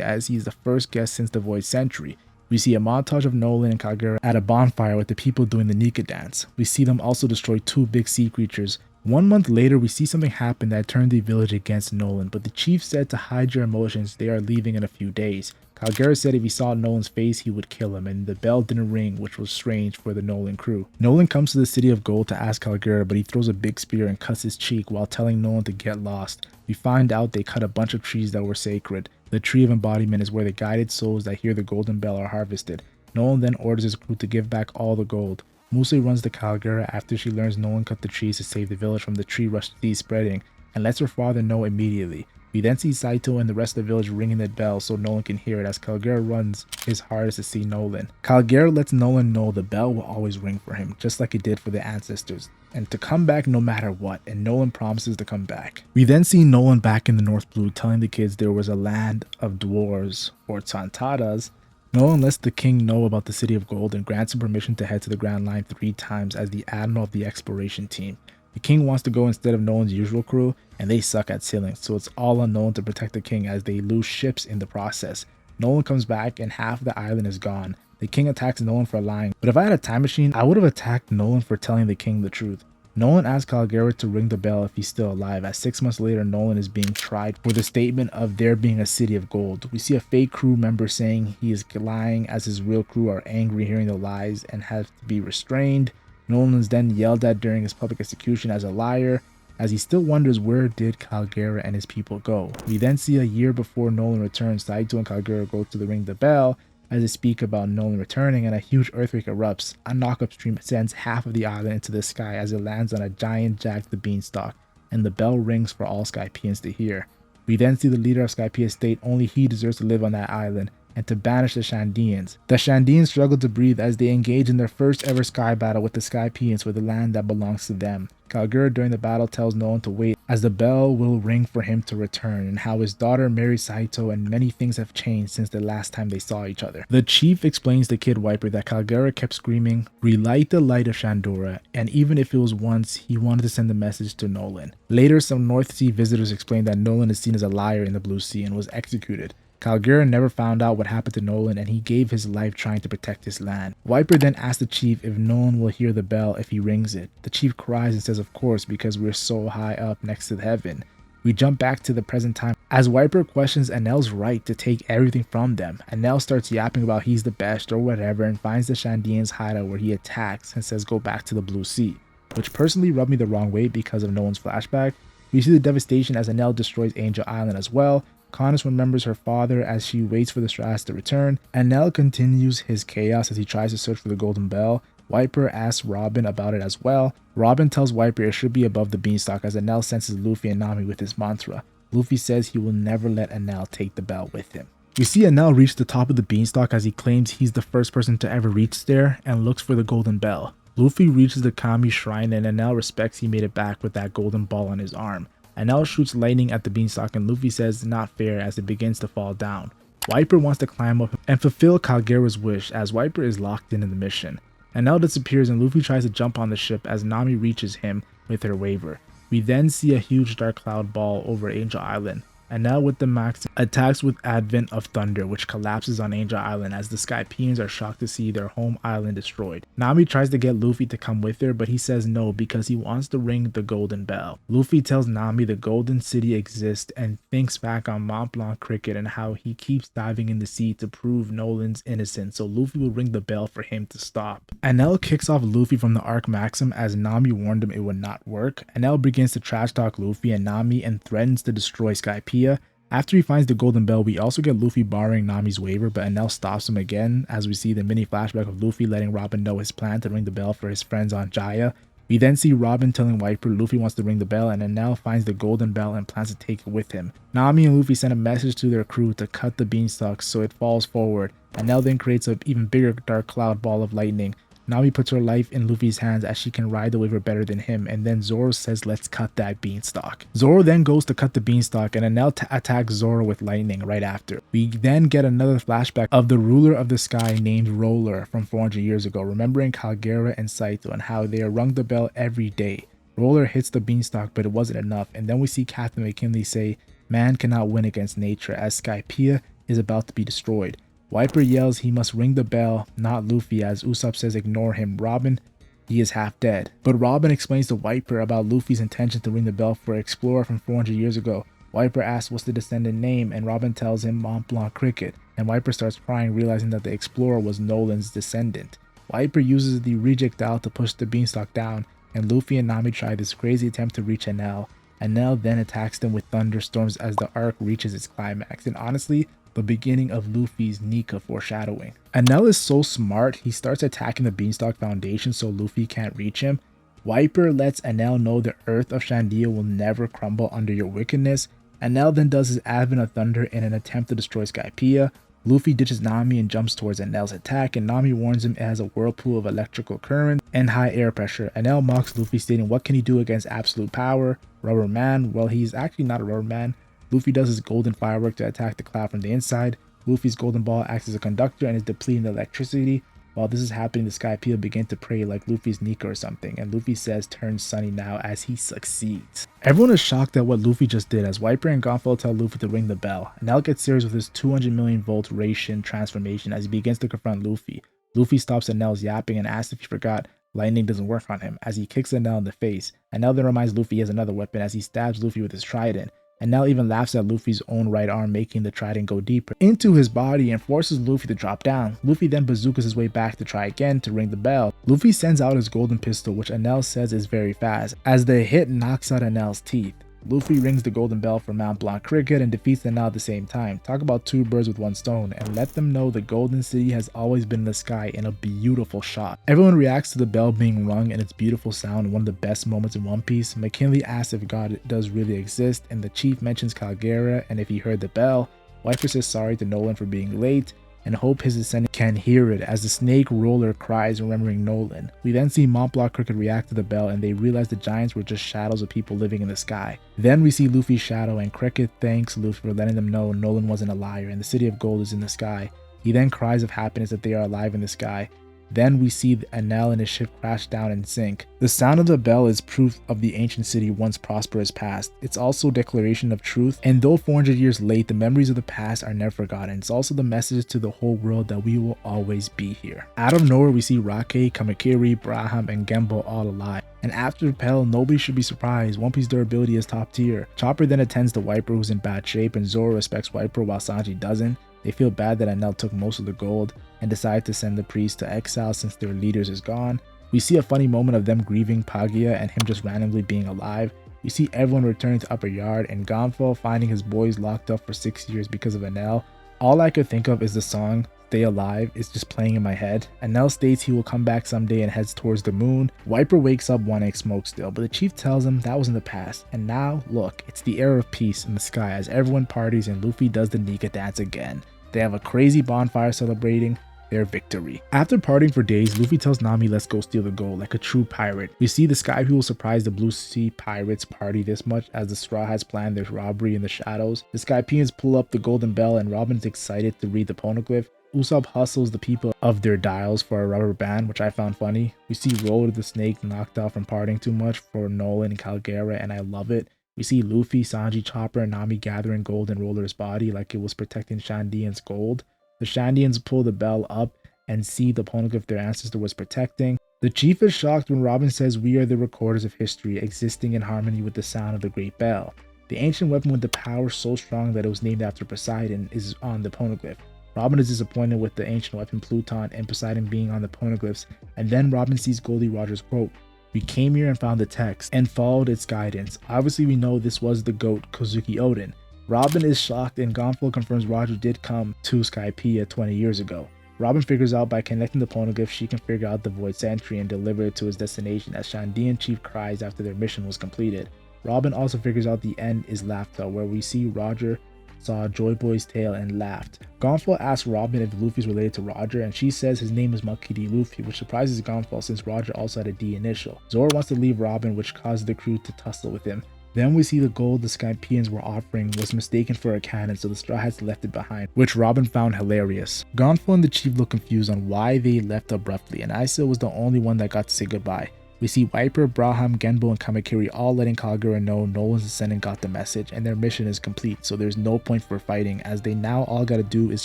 as he is the first guest since the Void Century. We see a montage of Noland and Calgara at a bonfire with the people doing the Nika dance. We see them also destroy two big sea creatures. 1 month later, we see something happen that turned the village against Noland, but the chief said to hide your emotions, they are leaving in a few days. Calgara said if he saw Noland's face, he would kill him, and the bell didn't ring, which was strange for the Noland crew. Noland comes to the City of Gold to ask Calgara, but he throws a big spear and cuts his cheek while telling Noland to get lost. We find out they cut a bunch of trees that were sacred. The Tree of Embodiment is where the guided souls that hear the golden bell are harvested. Noland then orders his crew to give back all the gold. Muse runs to Calgara after she learns Noland cut the trees to save the village from the tree rush disease spreading, and lets her father know immediately. We then see Saito and the rest of the village ringing the bell so Noland can hear it as Calgara runs his hardest to see Noland. Calgara lets Noland know the bell will always ring for him, just like it did for the ancestors, and to come back no matter what, and Noland promises to come back. We then see Noland back in the North Blue telling the kids there was a land of dwarves, or Tantaras. Noland lets the king know about the City of Gold and grants him permission to head to the Grand Line 3 times as the admiral of the exploration team. The king wants to go instead of Noland's usual crew, and they suck at sailing, so it's all on Noland to protect the king as they lose ships in the process. Noland comes back and half the island is gone. The king attacks Noland for lying, but if I had a time machine, I would have attacked Noland for telling the king the truth. Noland asks Calgara to ring the bell if he's still alive, as 6 months later Noland is being tried for the statement of there being a City of Gold. We see a fake crew member saying he is lying as his real crew are angry hearing the lies and have to be restrained. Noland is then yelled at during his public execution as a liar, as he still wonders where did Calgara and his people go. We then see a year before Noland returns, Saito and Calgara go to the ring the bell as they speak about Noland returning, and a huge earthquake erupts. A knock-up stream sends half of the island into the sky as it lands on a giant Jack the Beanstalk, and the bell rings for all Skypeans to hear. We then see the leader of Skypiea state only he deserves to live on that island, and to banish the Shandians. The Shandians struggle to breathe as they engage in their first ever sky battle with the Skypeans for the land that belongs to them. Calgara during the battle tells Noland to wait as the bell will ring for him to return, and how his daughter married Saito and many things have changed since the last time they saw each other. The chief explains to Kid Wiper that Calgara kept screaming, "Relight the light of Shandora," and even if it was once, he wanted to send a message to Noland. Later, some North Sea visitors explained that Noland is seen as a liar in the Blue Sea and was executed. Calgara never found out what happened to Noland, and he gave his life trying to protect his land. Wiper then asks the chief if Noland will hear the bell if he rings it. The chief cries and says of course because we're so high up next to heaven. We jump back to the present time as Wiper questions Enel's right to take everything from them. Enel starts yapping about he's the best or whatever and finds the Shandians' hideout where he attacks and says go back to the Blue Sea. which personally rubbed me the wrong way because of Noland's flashback. We see the devastation as Enel destroys Angel Island as well. Conus remembers her father as she waits for the Strass to return. Enel continues his chaos as he tries to search for the Golden Bell. Wiper asks Robin about it as well. Robin tells Wiper it should be above the beanstalk as Enel senses Luffy and Nami with his mantra. Luffy says he will never let Enel take the bell with him. We see Enel reach the top of the beanstalk as he claims he's the first person to ever reach there and looks for the Golden Bell. Luffy reaches the Kami shrine and Enel respects he made it back with that golden ball on his arm. Enel shoots lightning at the beanstalk and Luffy says not fair as it begins to fall down. Wiper wants to climb up and fulfill Calgara's wish as Wiper is locked in the mission. Enel disappears and Luffy tries to jump on the ship as Nami reaches him with her waiver. We then see a huge dark cloud ball over Angel Island. Enel with the max attacks with Advent of Thunder, which collapses on Angel Island as the Skypians are shocked to see their home island destroyed. Nami tries to get Luffy to come with her, but he says no because he wants to ring the Golden Bell. Luffy tells Nami the Golden City exists and thinks back on Mont Blanc Cricket and how he keeps diving in the sea to prove Noland's innocent, so Luffy will ring the bell for him to stop. Enel kicks off Luffy from the Arc Maxim as Nami warned him it would not work. Enel begins to trash talk Luffy and Nami and threatens to destroy Skypiea. After he finds the Golden Bell, we also get Luffy borrowing Nami's waiver, but Enel stops him again as we see the mini flashback of Luffy letting Robin know his plan to ring the bell for his friends on Jaya. We then see Robin telling Wiper Luffy wants to ring the bell and Enel finds the Golden Bell and plans to take it with him. Nami and Luffy send a message to their crew to cut the beanstalk so it falls forward. Enel then creates an even bigger dark cloud ball of lightning. Nami puts her life in Luffy's hands as she can ride the waiver better than him, and then Zoro says let's cut that beanstalk. Zoro then goes to cut the beanstalk and Enel attacks Zoro with lightning right after. We then get another flashback of the ruler of the sky named Roller from 400 years ago, remembering Calgara and Saito and how they rung the bell every day. Roller hits the beanstalk but it wasn't enough, and then we see Captain McKinley say man cannot win against nature as Skypiea is about to be destroyed. Wiper yells he must ring the bell, not Luffy, as Usopp says ignore him. Robin, he is half dead. But Robin explains to Wiper about Luffy's intention to ring the bell for an explorer from 400 years ago. Wiper asks what's the descendant name and Robin tells him Mont Blanc Cricket, and Wiper starts crying realizing that the explorer was Noland's descendant. Wiper uses the rejectile to push the beanstalk down and Luffy and Nami try this crazy attempt to reach Enel. Enel then attacks them with thunderstorms as the arc reaches its climax, and honestly, the beginning of Luffy's Nika foreshadowing. Enel is so smart, he starts attacking the beanstalk foundation so Luffy can't reach him. Wiper lets Enel know the earth of Shandia will never crumble under your wickedness. Enel then does his Advent of Thunder in an attempt to destroy Skypiea. Luffy ditches Nami and jumps towards Enel's attack, and Nami warns him it has a whirlpool of electrical current and high air pressure. Enel mocks Luffy stating what can he do against absolute power? Rubber man? Well, he's actually not a rubber man. Luffy does his golden firework to attack the cloud from the inside. Luffy's golden ball acts as a conductor and is depleting the electricity. While this is happening, the Skypiea begin to pray like Luffy's Nika or something, and Luffy says turn sunny now as he succeeds. Everyone is shocked at what Luffy just did as Wiper and Gonfalo tell Luffy to ring the bell. Enel gets serious with his 200 million volt ration transformation as he begins to confront Luffy. Luffy stops Enel's yapping and asks if he forgot lightning doesn't work on him as he kicks Enel in the face. Enel then reminds Luffy he has another weapon as he stabs Luffy with his trident. Enel even laughs at Luffy's own right arm, making the trident go deeper into his body and forces Luffy to drop down. Luffy then bazookas his way back to try again to ring the bell. Luffy sends out his golden pistol, which Enel says is very fast, as the hit knocks out Enel's teeth. Luffy rings the golden bell for Mont Blanc Cricket and defeats Enel at the same time. Talk about two birds with one stone, and let them know the Golden City has always been in the sky in a beautiful shot. Everyone reacts to the bell being rung and its beautiful sound, one of the best moments in One Piece. McKinley asks if God does really exist, and the chief mentions Calgara and if he heard the bell. Wiper says sorry to Noland for being late, and hope his descendant can hear it as the snake Roller cries remembering Noland. We then see Mont Blanc Cricket react to the bell and they realize the giants were just shadows of people living in the sky. Then we see Luffy's shadow and Cricket thanks Luffy for letting them know Noland wasn't a liar and the city of gold is in the sky. He then cries of happiness that they are alive in the sky. Then we see Enel and his ship crash down and sink. The sound of the bell is proof of the ancient city once prosperous past. It's also a declaration of truth, and though 400 years late, the memories of the past are never forgotten. It's also the message to the whole world that we will always be here. Out of nowhere, we see Rake, Kamakiri, Braham, and Gembo all alive. And after Pell, nobody should be surprised. One Piece durability is top tier. Chopper then attends to Wiper, who's in bad shape, and Zoro respects Wiper while Sanji doesn't. They feel bad that Enel took most of the gold and decide to send the priest to exile since their leaders is gone. We see a funny moment of them grieving Pagia and him just randomly being alive. We see everyone returning to Upper Yard and Gonfal finding his boys locked up for 6 years because of Enel. All I could think of is the song Stay Alive is just playing in my head. Enel states he will come back someday and heads towards the moon. Viper wakes up wanting smoke still, but the chief tells him that was in the past. And now, look, it's the era of peace in the sky as everyone parties and Luffy does the Nika dance again. They have a crazy bonfire celebrating their victory. After partying for days, Luffy tells Nami let's go steal the gold like a true pirate. We see the Sky People surprise the Blue Sea Pirates party this much as the Straw Hats plan their robbery in the shadows. The Skypeans pull up the golden bell and Robin's excited to read the poneglyph. Usopp hustles the people of their dials for a rubber band, which I found funny. We see Road the Snake knocked out from partying too much for Noland and Calgara, and I love it. We see Luffy, Sanji, Chopper, and Nami gathering gold in Roller's body like it was protecting Shandian's gold. The Shandians pull the bell up and see the poneglyph their ancestor was protecting. The chief is shocked when Robin says we are the recorders of history, existing in harmony with the sound of the great bell. The ancient weapon with the power so strong that it was named after Poseidon is on the poneglyph. Robin is disappointed with the ancient weapon Pluton and Poseidon being on the poneglyphs, and then Robin sees Goldie Roger's quote, "We came here and found the text and followed its guidance. Obviously we know this was the goat Kozuki Odin." Robin is shocked and Gonfal confirms Roger did come to Skypiea 20 years ago. Robin figures out by connecting the poneglyph she can figure out the Void Sentry and deliver it to his destination as Shandian Chief cries after their mission was completed. Robin also figures out the end is Lafta, where we see Roger saw Joy Boy's tail and laughed. Gonfal asks Robin if Luffy's related to Roger and she says his name is Monkey D. Luffy, which surprises Gonfal since Roger also had a D initial. Zoro wants to leave Robin, which causes the crew to tussle with him. Then we see the gold the Skypeans were offering was mistaken for a cannon, so the Straw Hats left it behind, which Robin found hilarious. Gonfal and the chief look confused on why they left abruptly, and Isil was the only one that got to say goodbye. We see Viper, Braham, Genbo, and Kamakiri all letting Calgara know Noland's descendant got the message and their mission is complete, so there's no point for fighting as they now all gotta do is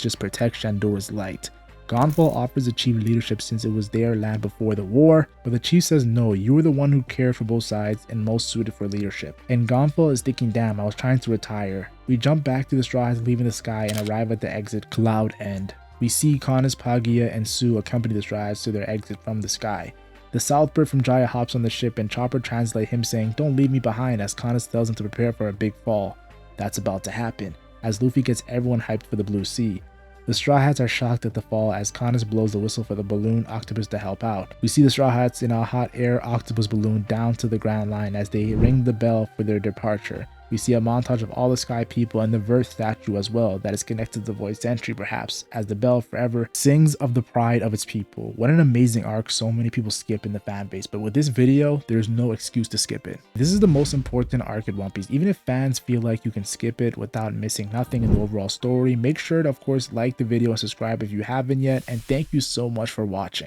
just protect Shandora's light. Gonfal offers the chief leadership since it was their land before the war, but the chief says no, you were the one who cared for both sides and most suited for leadership. And Gonfal is thinking, damn, I was trying to retire. We jump back to the Straw Hats leaving the sky and arrive at the exit Cloud End. We see Kanis, Pagia, and Sue accompany the Straw Hats to their exit from the sky. The Southbird from Jaya hops on the ship and Chopper translates him saying, "Don't leave me behind," as Kanis tells him to prepare for a big fall. That's about to happen, as Luffy gets everyone hyped for the Blue Sea. The Straw Hats are shocked at the fall as Kanis blows the whistle for the balloon octopus to help out. We see the Straw Hats in a hot air octopus balloon down to the ground line as they ring the bell for their departure. We see a montage of all the Sky People and the Verth statue as well that is connected to the Void Sentry perhaps, as the bell forever sings of the pride of its people. What an amazing arc so many people skip in the fanbase, but with this video, there's no excuse to skip it. This is the most important arc in One Piece. Even if fans feel like you can skip it without missing nothing in the overall story, make sure to of course like the video and subscribe if you haven't yet, and thank you so much for watching.